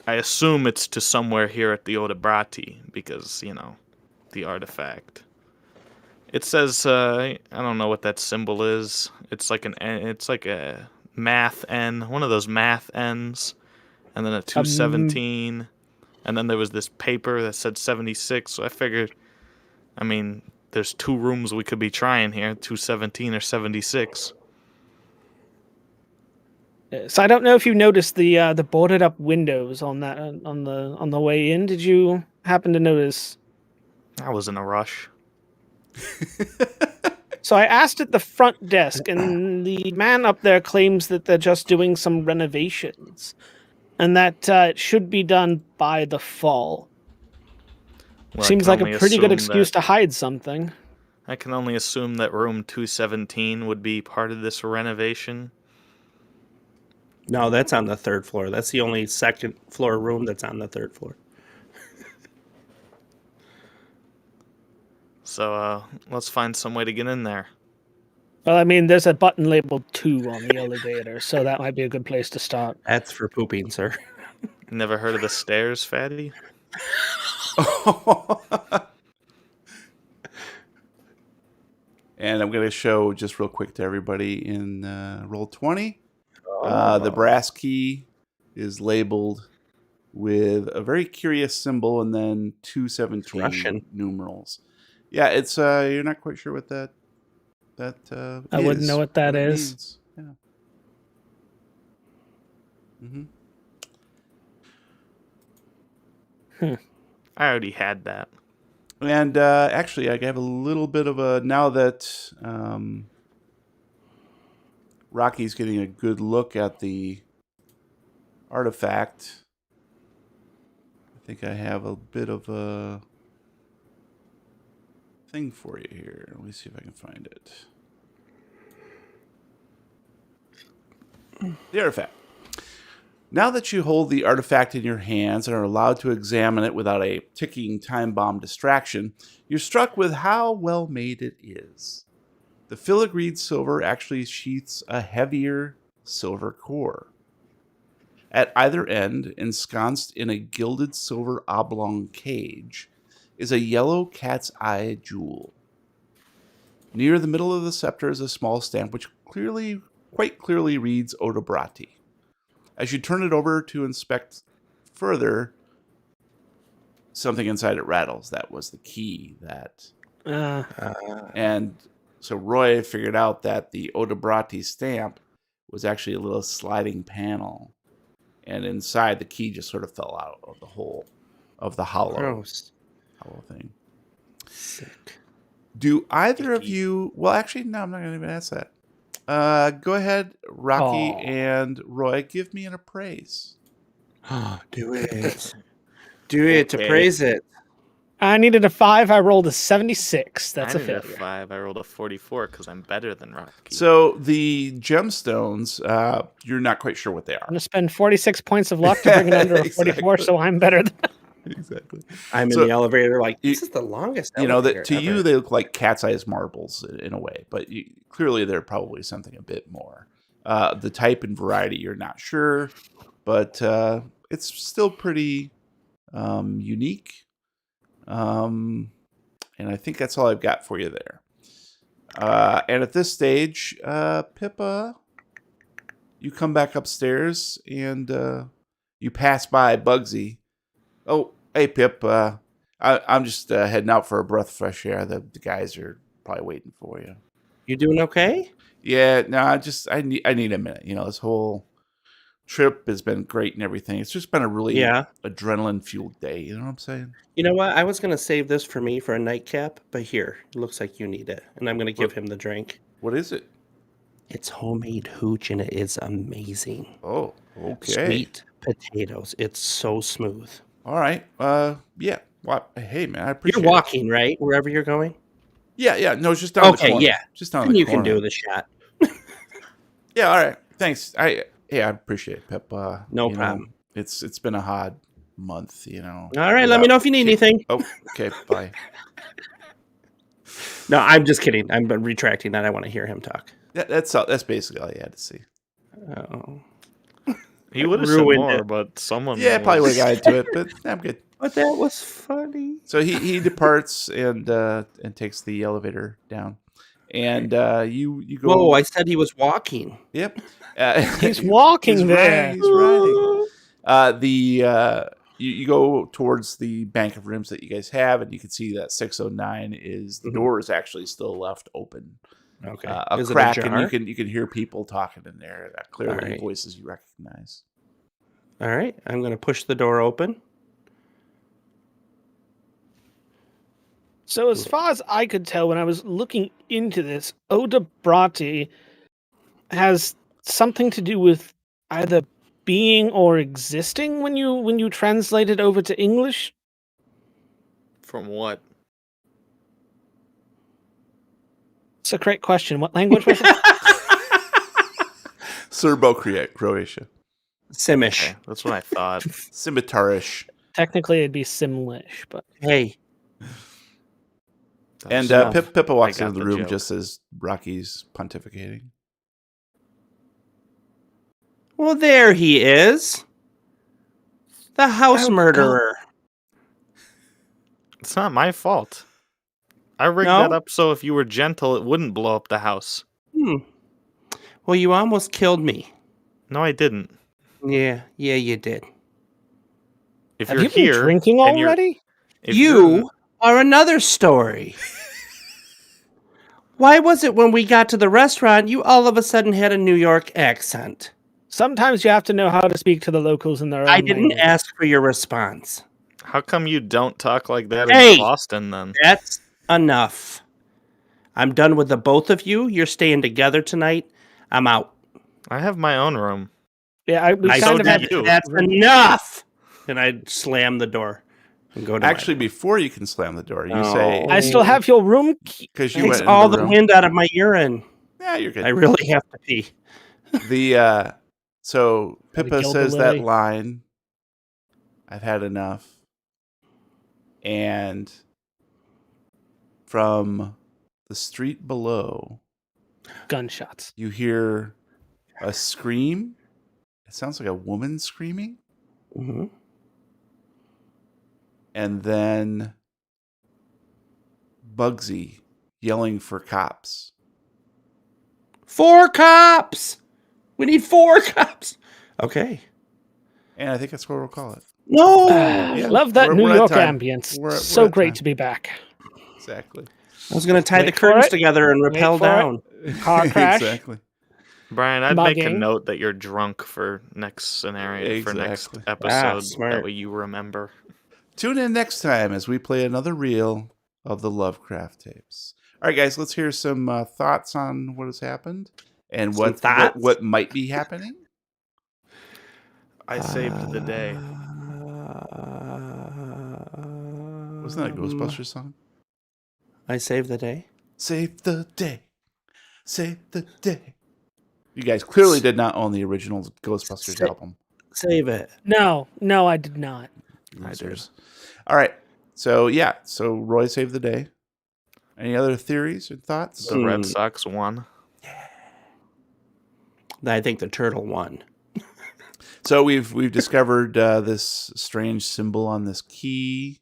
I assume it's to somewhere here at the Odebrati because, the artifact. It says, I don't know what that symbol is. It's like a math N, one of those math N's, and then a 217, and then there was this paper that said 76. So I figured, there's two rooms we could be trying here, 217 or 76. So I don't know if you noticed the boarded up windows on that on the way in. Did you happen to notice? I was in a rush. So I asked at the front desk, and the man up there claims that they're just doing some renovations, and that it should be done by the fall. Well, I Seems can like a only pretty good assume excuse that- to hide something. I can only assume that room 217 would be part of this renovation. No, that's on the 3rd floor. That's the only 2nd floor room that's on the 3rd floor. So let's find some way to get in there. Well, I mean, there's a button labeled 2 on the elevator, so that might be a good place to start. That's for pooping, sir. Never heard of the stairs, fatty? And I'm going to show just real quick to everybody in Roll20. The brass key is labeled with a very curious symbol and then 217 Russian. numerals. Yeah, it's you're not quite sure what that I wouldn't know what that it is. means. Yeah. Mm-hmm. I already had that. And actually, I have a little bit of a now that Rocky's getting a good look at the artifact. I think I have a bit of a thing for you here. Let me see if I can find it. The artifact. Now that you hold the artifact in your hands and are allowed to examine it without a ticking time bomb distraction, you're struck with how well made it is. The filigreed silver actually sheaths a heavier silver core. At either end, ensconced in a gilded silver oblong cage, is a yellow cat's eye jewel. Near the middle of the scepter is a small stamp which quite clearly reads Odobrati. As you turn it over to inspect further, something inside it rattles. That was the key. And so Roy figured out that the Odobrati stamp was actually a little sliding panel. And inside, the key just sort of fell out of the hole of the hollow thing. Sick. Do either of you... Well, actually, no, I'm not going to even ask that. Go ahead, Rocky and Roy. Give me an appraise. Do it. Do it to Okay. praise it. I needed a 5. I rolled a 76. That's I a needed a failure. 5. I rolled a 44 because I'm better than Rocky. So the gemstones, you're not quite sure what they I'm are. going to spend 46 points of luck to bring it under a 44, Exactly. so I'm better than... Exactly. I'm So, in the elevator like, you- this is the longest You know elevator that to you ever. they look like cat's eyes marbles in a way, but clearly they're probably something a bit more. The type and variety you're not sure, but it's still pretty unique. And I think that's all I've got for you there. And at this stage, Pippa, you come back upstairs and you pass by Bugsy. Oh, hey, Pip. I'm just heading out for a breath of fresh air. The guys are probably waiting for you. You doing okay? Yeah, no, I need a minute. You know, this whole trip has been great and everything. It's just been a really adrenaline fueled day. You know what I'm saying? You know what? I was going to save this for me for a nightcap, but here, it looks like you need it. And I'm going to give him the drink. What is it? It's homemade hooch, and it is amazing. Oh, okay. Sweet potatoes. It's so smooth. All right. Yeah. What? Hey, man, I appreciate You're walking, right? Wherever you're going? Yeah. No, it's just down the corner. Okay, yeah. Just down And the you corner. can do the shot. Yeah, all right. Thanks. I appreciate it, Pep. No you problem. know, it's been a hard month, you know. All right, let me know if you need anything. Oh, okay, bye. No, I'm just kidding. I'm retracting that. I want to hear him talk. That's basically all you had to see. Oh. He would have said ruined more, it. but someone. Yeah, probably would have got into it, but I'm good. But that was funny. So he departs and takes the elevator down, and you go. Whoa, I said he was walking. Yep. He's walking he's there. He's riding. You go towards the bank of rooms that you guys have, and you can see that 609 is the door is actually still left open. Okay. a Is it crack, jar? and you can hear people talking in there. Clearly, Alright. voices you recognize. All right. I'm going to push the door open. So as far as I could tell when I was looking into this, Odebrati has something to do with either being or existing when you translate it over to English. From what? It's a great question. What language was it? Serbo-Croatia. Simish. Okay, that's what I thought. Scimitarish. Technically, it'd be Simlish, but Hey. And enough. Pippa walks I got into the the room joke. just as Rocky's pontificating. Well, there he is. The house Oh, murderer. It's not my fault. I rigged No? that up so if you were gentle, it wouldn't blow up the house. Well, you almost killed me. No, I didn't. Yeah, you did. If have you're you been here, drinking and you're- already? if you're- You are another story. Why was it when we got to the restaurant, you all of a sudden had a New York accent? Sometimes you have to know how to speak to the locals in their own I didn't language. ask for your response. How come you don't talk like that Hey! in Boston then? That's enough. I'm done with the both of you. You're staying together tonight. I'm out. I have my own room. Yeah, we I kind so of had. you. that's enough. And I slam the door and go to Actually, my before you can slam the door, you Oh. say I still have your room key. because you takes went into all the the room. wind out of my urine. Yeah, you're good. I really have to pee. So Pippa killed says the that lily. line. I've had enough. And from the street below, Gunshots. you hear a scream. It sounds like a woman screaming. Mm-hmm. And then Bugsy yelling for cops. 4 cops. We need 4 cops. Okay. And I think that's what we'll call it. No. Yeah, Love that we're New at York time. ambience. We're So at great time. to be back. Exactly. I was going to tie Wait the for curtains it. together and Wait rappel for it. down. Car crash. Exactly. Brian, I'd make a Mugging. note that you're drunk for next scenario, for next Exactly. episode. Smart. That way you remember. Tune in next time as we play another reel of the Lovecraft tapes. All right, guys, let's hear some thoughts on what has happened and Some what thoughts? might be happening. I saved the day. Wasn't that a Ghostbusters song? I saved the day. Save the day. Save the day. You guys clearly did not own the original Ghostbusters album. Save it. No, I did not. Losers. All right. So, yeah. So, Roy saved the day. Any other theories or thoughts? The Red Sox won. I think the turtle won. So we've discovered this strange symbol on this key.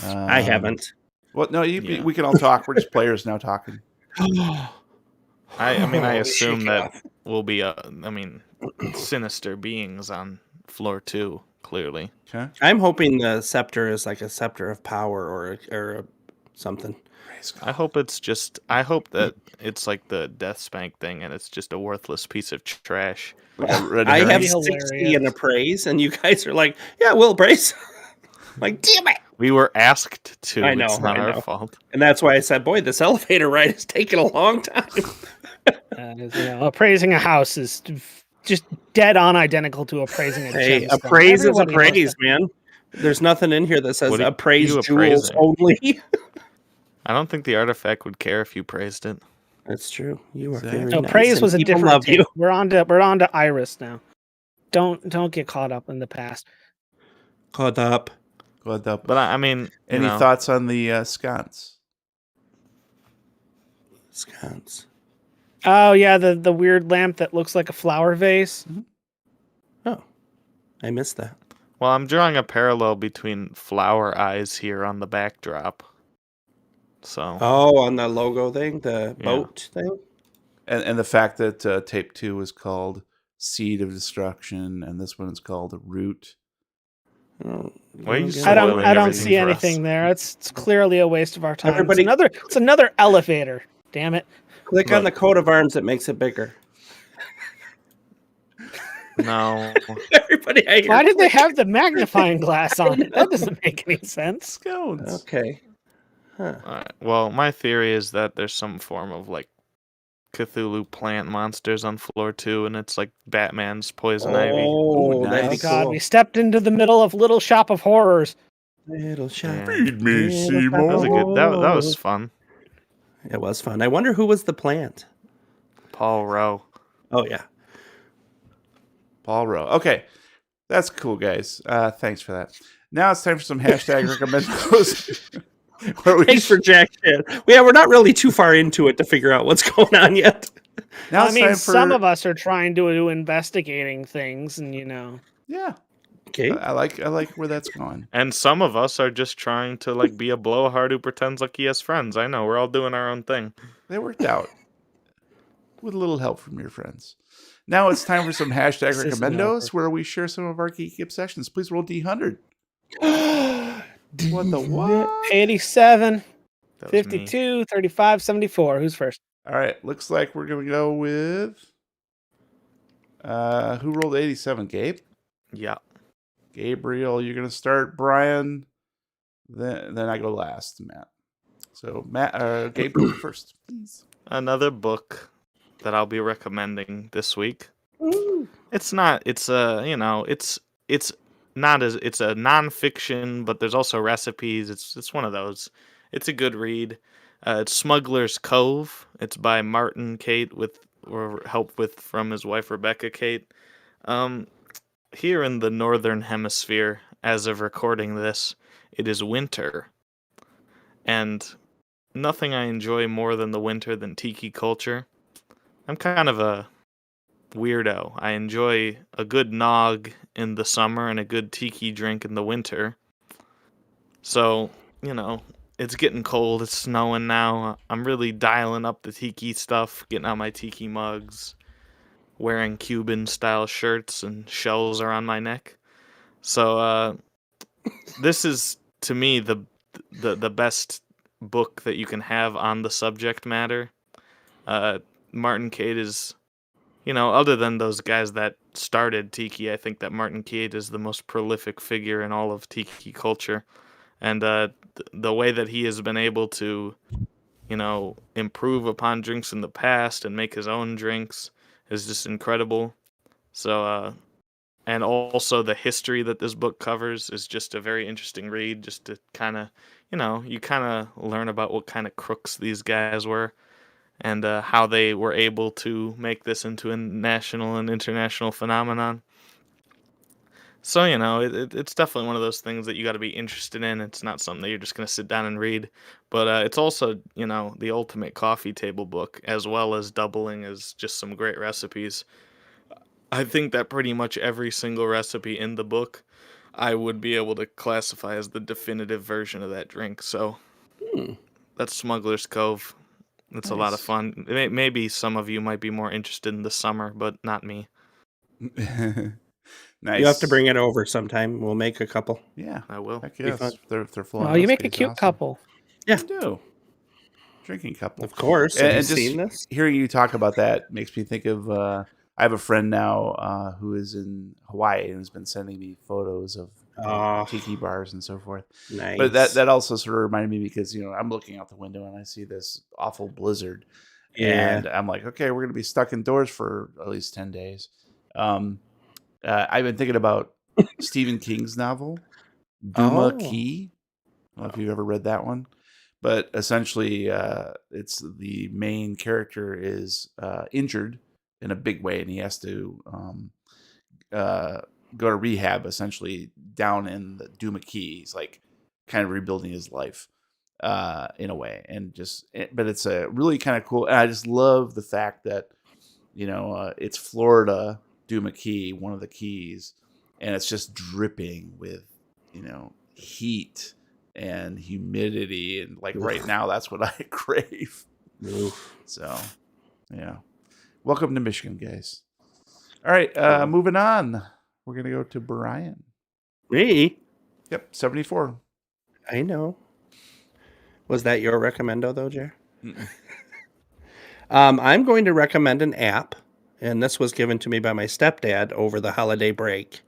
I haven't. Well, no, Yeah. we can all talk. We're just players now talking. I mean, I Oh, assume shake that off. will be sinister beings on floor 2, clearly. Okay. I'm hoping the scepter is like a scepter of power or something. I hope that it's like the Death Spank thing and it's just a worthless piece of trash. Like a red I herring. have That'd be 60 hilarious. in appraise, and you guys are like, yeah, we'll appraise. Like, damn it. We were asked to. I know, It's not I our know. fault. And that's why I said, boy, this elevator ride has taken a long time. Appraising a house is just dead on identical to appraising a Hey, gemstone. appraise is Everybody knows appraise, that. man. There's nothing in here that says What are appraise you jewels appraising? only. I don't think the artifact would care if you praised it. That's true. You are Exactly. very No, nice, praise and was a people different love take. you. We're on to Iris now. Don't get caught up in the past. Caught up. Glad up. But I mean, Any thoughts on the sconce? Sconce. Oh yeah, the weird lamp that looks like a flower vase. Oh, I missed that. Well, I'm drawing a parallel between flower eyes here on the backdrop. So Oh, on the logo thing, the Yeah. boat thing. And the fact that tape 2 is called Seed of Destruction and this one is called Root. Oh, Why are you okay. I Spoiling don't everything see for us. anything there. It's clearly a waste of our time. Everybody- It's another elevator. Damn it. Click on the coat of arms that makes it bigger. No. Everybody, I hear Why did they click. have the magnifying glass on it? That doesn't make any sense. Scones. Okay. Huh. Alright, well, my theory is that there's some form of like Cthulhu plant monsters on floor 2, and it's like Batman's poison ivy. Oh, Ooh, that'd nice. be God, cool. we stepped into the middle of Little Shop of Horrors. Little shop. Yeah. Feed me, Little Seymour. That was a good. That was horrors. fun. It was fun. I wonder who was the plant. Paul Rowe. Oh yeah. Paul Rowe. Okay. That's cool, guys. Thanks for that. Now it's time for some hashtag recommendos. Where we Thanks for jack shit. Yeah, we're not really too far into it to figure out what's going on yet. now I it's mean, time for some of us are trying to do investigating things, and yeah. Okay. I like where that's going. And some of us are just trying to like be a blowhard who pretends like he has friends. I know we're all doing our own thing. They worked out with a little help from your friends. Now it's time for some hashtag This isn't recommendos, over. where we share some of our geeky obsessions. Please roll D100. What What the what? 87, That was me. 52, 35, 74. Who's first? All right, looks like we're gonna go with who rolled 87? Gabe. Yeah. Gabriel, you're gonna start. Brian, then I go last. Matt. So Matt, Gabe, go first, please. Another book that I'll be recommending this week. It's not. It's it's not as it's a nonfiction, but there's also recipes. It's one of those. It's a good read. It's Smuggler's Cove. It's by Martin Cate or help with from his wife Rebecca Cate. Here in the northern hemisphere, as of recording this, it is winter, and nothing I enjoy more than the winter than tiki culture. I'm kind of a weirdo. I enjoy a good nog in the summer and a good tiki drink in the winter. So, it's getting cold, it's snowing now. I'm really dialing up the tiki stuff, getting out my tiki mugs, wearing Cuban style shirts, and shells around my neck. So, this is to me the best book that you can have on the subject matter. Martin Cate is, other than those guys that started tiki, I think that Martin Cate is the most prolific figure in all of tiki culture. And the way that he has been able to, improve upon drinks in the past and make his own drinks is just incredible. So, and also the history that this book covers is just a very interesting read, just to kind of, you kind of learn about what kind of crooks these guys were, and how they were able to make this into a national and international phenomenon. So, it's definitely one of those things that you got to be interested in. It's not something that you're just going to sit down and read. But it's also, the ultimate coffee table book, as well as doubling as just some great recipes. I think that pretty much every single recipe in the book, I would be able to classify as the definitive version of that drink. So, that's Smuggler's Cove. It's a lot of Nice. fun. Maybe some of you might be more interested in the summer, but not me. Nice. You have to bring it over sometime. We'll make a couple. Yeah, I will. heck Be yes. fun. They're full of Oh, you make a recipes, cute awesome. couple. Yeah. You do. Drinking couple. Of course. Have you And just seen this? hearing you talk about that makes me think of I have a friend now who is in Hawaii and has been sending me photos of Oh, tiki bars and so forth. nice. But that also sort of reminded me because I'm looking out the window and I see this awful blizzard, Yeah. and I'm like, okay, we're gonna be stuck indoors for at least 10 days. I've been thinking about Stephen King's novel Duma Oh. Key. I don't know if you've ever read that one, but essentially, it's the main character is injured in a big way, and he has to go to rehab, essentially down in the Duma Key. He's like kind of rebuilding his life in a way, and but it's a really kind of cool. And I just love the fact that it's Florida, Duma Key, one of the keys, and it's just dripping with heat and humidity, and like right now that's what I crave. Oof. So yeah, welcome to Michigan, guys. All right, moving on, we're gonna go to Brian. Me? Yep, 74. I know. Was that your recommendo though, Jer? I'm going to recommend an app, and this was given to me by my stepdad over the holiday break.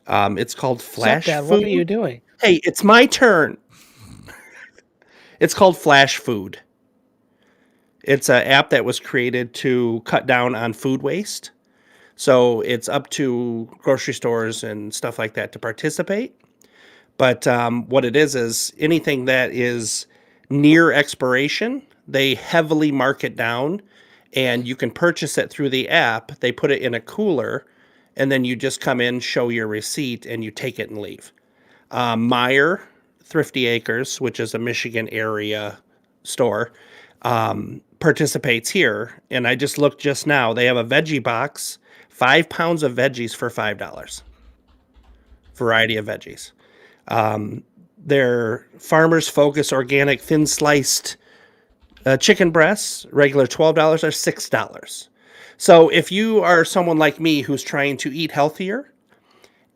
It's called Flash Stepdad, Food. what are you doing? Hey, it's my turn. It's called Flash Food. It's an app that was created to cut down on food waste. So it's up to grocery stores and stuff like that to participate. But what it is anything that is near expiration, they heavily mark it down, and you can purchase it through the app. They put it in a cooler, and then you just come in, show your receipt, and you take it and leave. Meyer Thrifty Acres, which is a Michigan area store, participates here. And I just looked just now. They have a veggie box, 5 pounds of veggies for $5. Variety of veggies. Their Farmers Focus organic thin sliced chicken breasts, regular $12 or $6. So if you are someone like me who's trying to eat healthier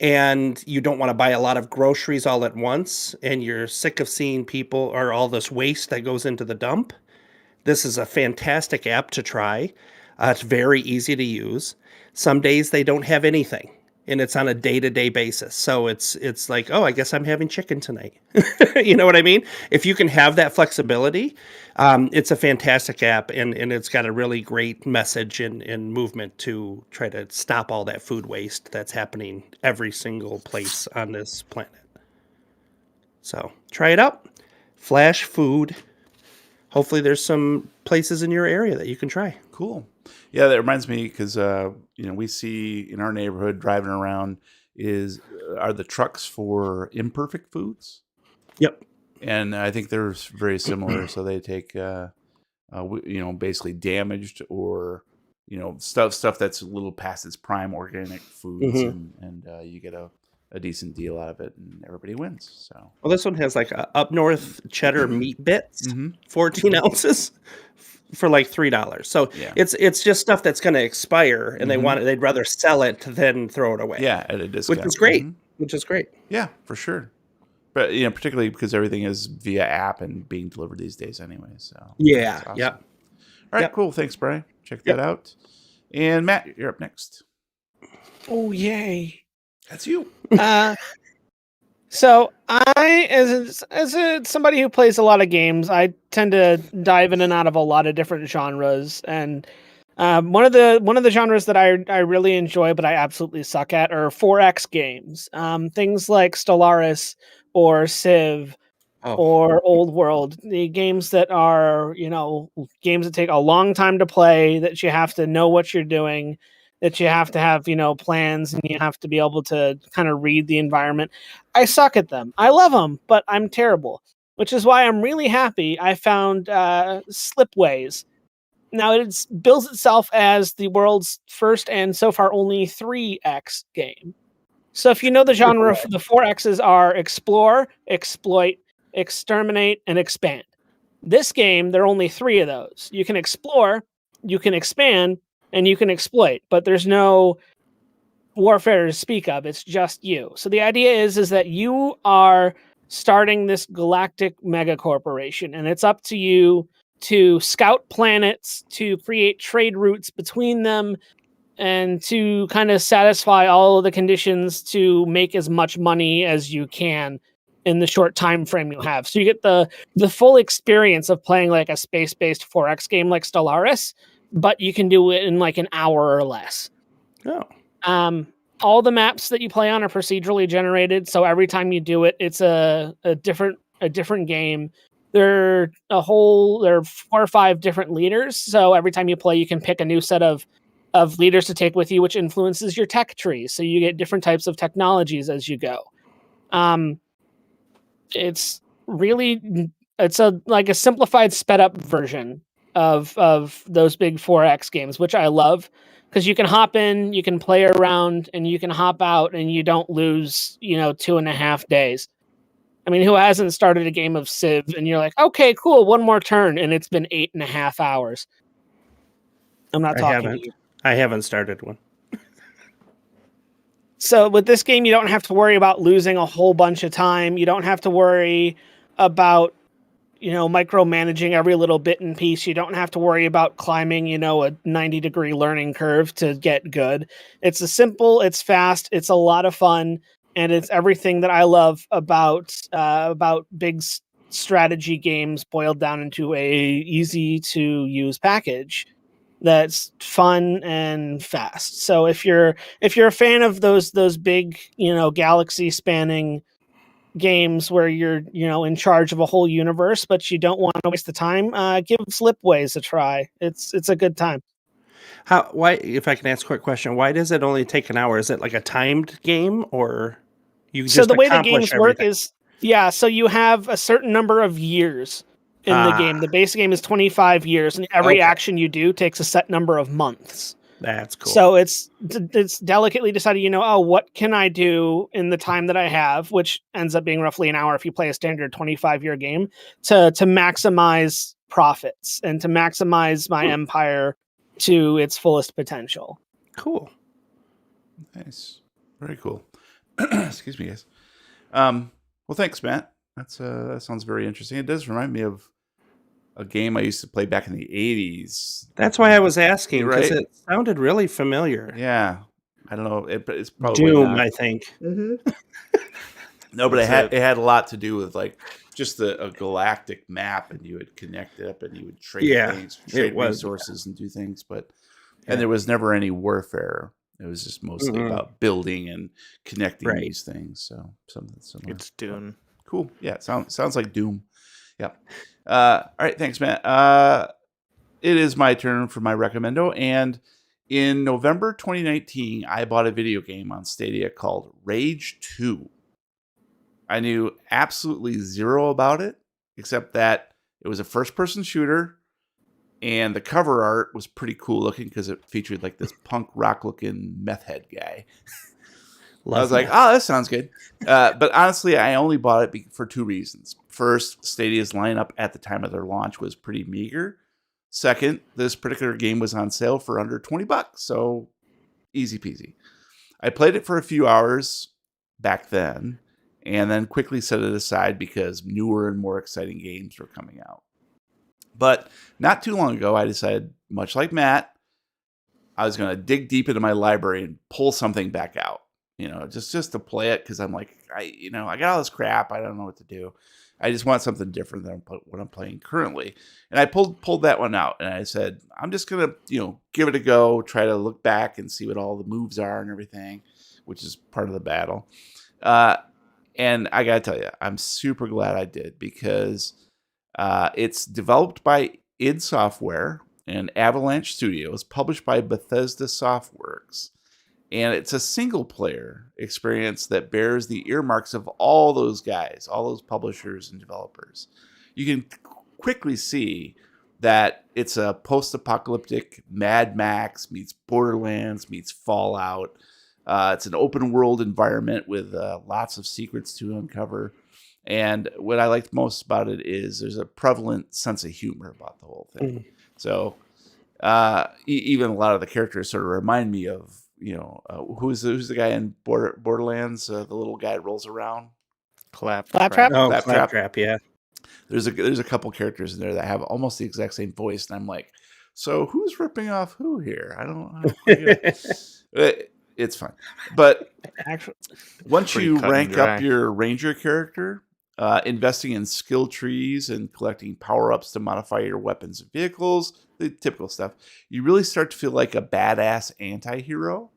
and you don't want to buy a lot of groceries all at once and you're sick of seeing people or all this waste that goes into the dump, this is a fantastic app to try. It's very easy to use. Some days they don't have anything, and it's on a day-to-day basis. So it's like, oh, I guess I'm having chicken tonight. You know what I mean? If you can have that flexibility, it's a fantastic app, and it's got a really great message and movement to try to stop all that food waste that's happening every single place on this planet. So try it out. Flash Food. Hopefully there's some places in your area that you can try. Cool. Yeah, that reminds me because we see in our neighborhood driving around are the trucks for imperfect foods. Yep. And I think they're very similar. So they take basically damaged or stuff that's a little past its prime organic foods, and you get a decent deal out of it, and everybody wins. So well, this one has like up north cheddar meat bits, 14 ounces for like $3. So yeah. it's just stuff that's going to expire, and they'd rather sell it than throw it away. Yeah, at a discount, which is great. Which is great. Yeah, for sure. But particularly because everything is via app and being delivered these days anyway. So yeah, awesome. Yeah. All right, cool. Thanks, Brian. Check that out. And Matt, you're up next. Oh, yay. That's you. So I, as somebody who plays a lot of games, I tend to dive in and out of a lot of different genres. And one of the genres that I really enjoy, but I absolutely suck at, are 4X games. Things like Stellaris or Civ or Old World. The games that are, games that take a long time to play, that you have to know what you're doing, that you have to have, plans, and you have to be able to kind of read the environment. I suck at them. I love them, but I'm terrible, which is why I'm really happy I found Slipways. Now, it bills itself as the world's first and so far only 3X game. So if you know the genre, the 4Xs are explore, exploit, exterminate, and expand. This game, there are only 3 of those. You can explore, you can expand, and you can exploit, but there's no warfare to speak of. It's just you. So the idea is that you are starting this galactic mega corporation, and it's up to you to scout planets, to create trade routes between them, and to kind of satisfy all of the conditions to make as much money as you can in the short time frame you have. So you get the full experience of playing like a space-based 4X game like Stellaris, but you can do it in like an hour or less. Oh. All the maps that you play on are procedurally generated, so every time you do it, it's a different game. There are 4 or 5 different leaders, so every time you play, you can pick a new set of leaders to take with you, which influences your tech tree. So you get different types of technologies as you go. It's a simplified sped up version of those big 4X games, which I love, because you can hop in, you can play around, and you can hop out, and you don't lose 2.5 days. I mean, who hasn't started a game of Civ and you're like, okay, cool, one more turn, and it's been 8.5 hours. I'm not talking to you. I haven't started one. So with this game, you don't have to worry about losing a whole bunch of time. You don't have to worry about, micromanaging every little bit and piece. You don't have to worry about climbing, a 90-degree learning curve to get good. It's it's fast, it's a lot of fun, and it's everything that I love about big strategy games boiled down into a easy to use package that's fun and fast. So if you're a fan of those big, galaxy spanning games where you're in charge of a whole universe, but you don't want to waste the time, give Slipways a try. It's a good time. Why, if I can ask a quick question, why does it only take an hour? Is it like a timed game, or you just So the way the accomplish games work everything? is, so you have a certain number of years in the game. The base game is 25 years, and every Okay. action you do takes a set number of months. That's cool. So it's delicately decided, what can I do in the time that I have, which ends up being roughly an hour if you play a standard 25-year game, to maximize profits and to maximize my empire to its fullest potential. Cool. Nice. Very cool. Excuse me, guys. Well, thanks, Matt. That sounds very interesting. It does remind me of a game I used to play back in the 80s. That's why I was asking, because Right? it sounded really familiar. Yeah. I don't know. It's probably Doom, not. I think. No, but That's it had a lot to do with like just a galactic map, and you would connect it up, and you would trade things, trade resources, and do things. But and there was never any warfare. It was just mostly about building and connecting these things. So something similar. It's Dune. Cool. Yeah, sounds like Doom. Yeah. All right. Thanks, Matt. It is my turn for my recommendo, and in November 2019, I bought a video game on Stadia called Rage 2. I knew absolutely zero about it, except that it was a first-person shooter, and the cover art was pretty cool looking because it featured like this punk rock-looking meth head guy. I was like, oh, that sounds good. But honestly, I only bought it for two reasons. First, Stadia's lineup at the time of their launch was pretty meager. Second, this particular game was on sale for under $20, so easy peasy. I played it for a few hours back then, and then quickly set it aside because newer and more exciting games were coming out. But not too long ago, I decided, much like Matt, I was going to dig deep into my library and pull something back out. Just to play it, because I'm like, I got all this crap. I don't know what to do. I just want something different than what I'm playing currently. And I pulled that one out, and I said, I'm just gonna, give it a go, try to look back and see what all the moves are and everything, which is part of the battle. And I gotta tell you, I'm super glad I did, because it's developed by id Software and Avalanche Studios, published by Bethesda Softworks. And it's a single-player experience that bears the earmarks of all those guys, all those publishers and developers. You can quickly see that it's a post-apocalyptic Mad Max meets Borderlands meets Fallout. It's an open-world environment with lots of secrets to uncover. And what I liked most about it is there's a prevalent sense of humor about the whole thing. So even a lot of the characters sort of remind me of, who's the guy in Borderlands? The little guy that rolls around. Claptrap? Oh, Claptrap. Claptrap, yeah. There's a couple characters in there that have almost the exact same voice, and I'm like, so who's ripping off who here? I don't it's fine. But Actually, once Pretty you cut and rank up dry. your ranger character, investing in skill trees and collecting power-ups to modify your weapons and vehicles, the typical stuff, you really start to feel like a badass anti-hero,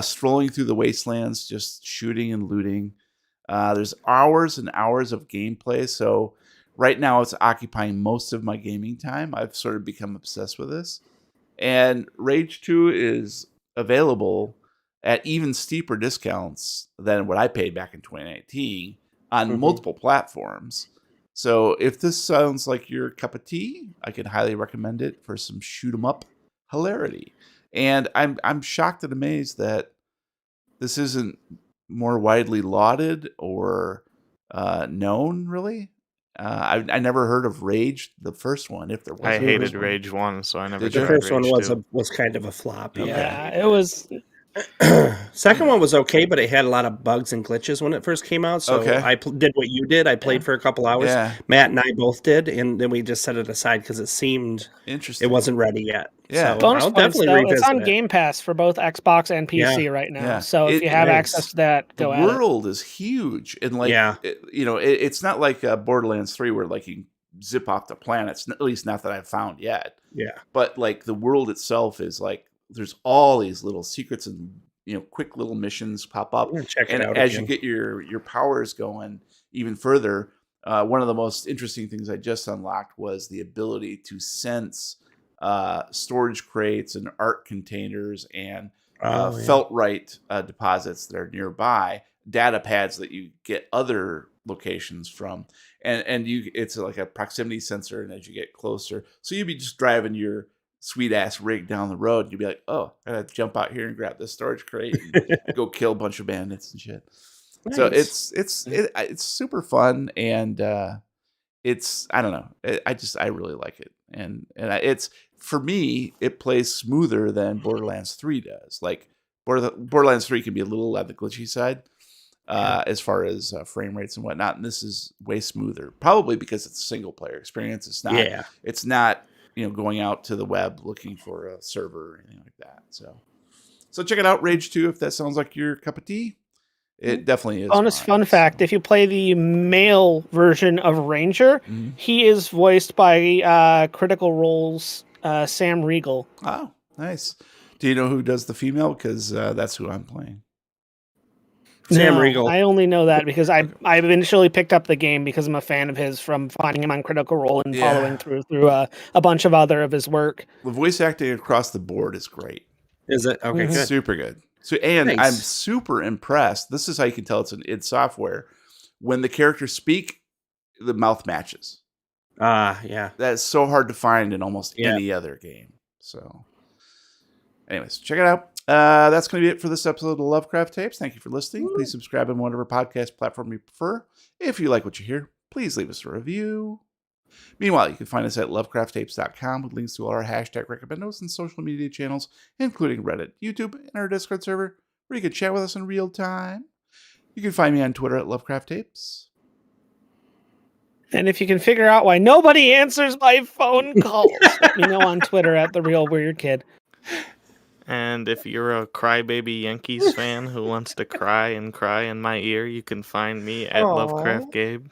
strolling through the wastelands, just shooting and looting. There's hours and hours of gameplay, so right now it's occupying most of my gaming time. I've sort of become obsessed with this. And Rage 2 is available at even steeper discounts than what I paid back in 2019 on multiple platforms. So if this sounds like your cup of tea, I can highly recommend it for some shoot 'em up hilarity. And I'm shocked and amazed that this isn't more widely lauded or known, really. I never heard of Rage, the first one, if there was. I a hated first one. Rage 1, so I never Did The you? tried first one Rage 2. was kind of a flop. Okay. yeah, it was. Second one was okay, but it had a lot of bugs and glitches when it first came out. So Okay. I did what you did. I played for a couple hours. Yeah. Matt and I both did, and then we just set it aside because it seemed Interesting. it wasn't ready yet. Yeah. So Bonus I'll points, definitely though, revisit it's on it. Game Pass for both Xbox and PC Yeah. right now. Yeah. So if It you have is. access to that, The go at it. world is huge, and like, Yeah. it's not like Borderlands 3 where like you zip off the planets. At least not that I've found yet. Yeah. But like the world itself is like there's all these little secrets and quick little missions pop up. I'm gonna check it And out as again. you get your powers going even further, one of the most interesting things I just unlocked was the ability to sense storage crates and art containers and Oh, yeah. Feltrite deposits that are nearby, data pads that you get other locations from, and it's like a proximity sensor, and as you get closer, so you'd be just driving your sweet ass rig down the road, and you'd be like, oh, I gotta jump out here and grab this storage crate and go kill a bunch of bandits and shit. So Nice. it's super fun, and it's I don't know, I really like it, and it's for me it plays smoother than Borderlands 3 does. Like Borderlands 3 can be a little on the glitchy side as far as frame rates and whatnot, and this is way smoother, probably because it's a single player experience. It's not going out to the web looking for a server or anything like that. So check it out, Rage 2, if that sounds like your cup of tea. It definitely is. Bonus fun fact: if you play the male version of Ranger, he is voiced by Critical Role's Sam Riegel. Oh, nice. Do you know who does the female? Because that's who I'm playing. Sam No, Riegel. I only know that because I initially picked up the game because I'm a fan of his from finding him on Critical Role and following through a bunch of other of his work. The voice acting across the board is great. Is it? Okay, It's good. super good. So, and Nice. I'm super impressed. This is how you can tell it's an id Software. When the characters speak, the mouth matches. Yeah. That is so hard to find in almost any other game. So, anyways, check it out. That's going to be it for this episode of the Lovecraft Tapes. Thank you for listening. Please subscribe on whatever podcast platform you prefer. If you like what you hear, please leave us a review. Meanwhile, you can find us at lovecrafttapes.com with links to all our hashtag recommendos and social media channels, including Reddit, YouTube, and our Discord server, where you can chat with us in real time. You can find me on Twitter at lovecrafttapes. And if you can figure out why nobody answers my phone calls, let me know on Twitter at @TheRealWeirdKid. And if you're a crybaby Yankees fan who wants to cry in my ear, you can find me at Aw. Lovecraft Gabe.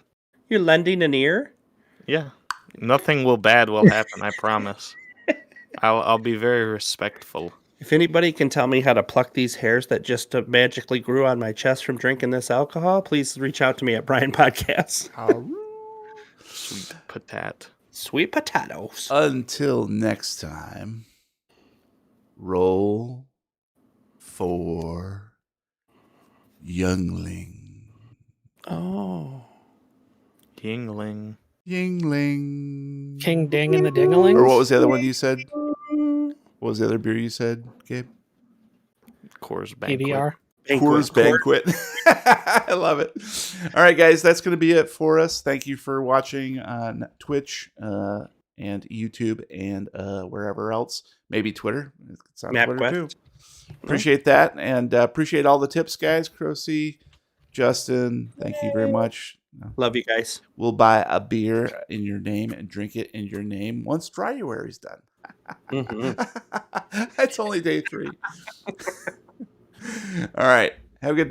You're lending an ear? Yeah, nothing bad will happen. I promise. I'll be very respectful. If anybody can tell me how to pluck these hairs that just magically grew on my chest from drinking this alcohol, please reach out to me at Brian Podcast. Sweet patat. Sweet potatoes. Until next time, roll for Youngling. Oh. Yingling. Yingling. King Ding and the Dinglings. Or what was the other one you said? What was the other beer you said, Gabe? Coors Banquet. PBR. Coors Banquet. I love it. All right, guys, that's going to be it for us. Thank you for watching on Twitch and YouTube and wherever else. Maybe Twitter. It's on Twitter too. Appreciate that. And appreciate all the tips, guys. Crocy, Justin, thank you very much. Love you guys. We'll buy a beer in your name and drink it in your name once Dryuary's done. That's only day 3. All right. Have a good night.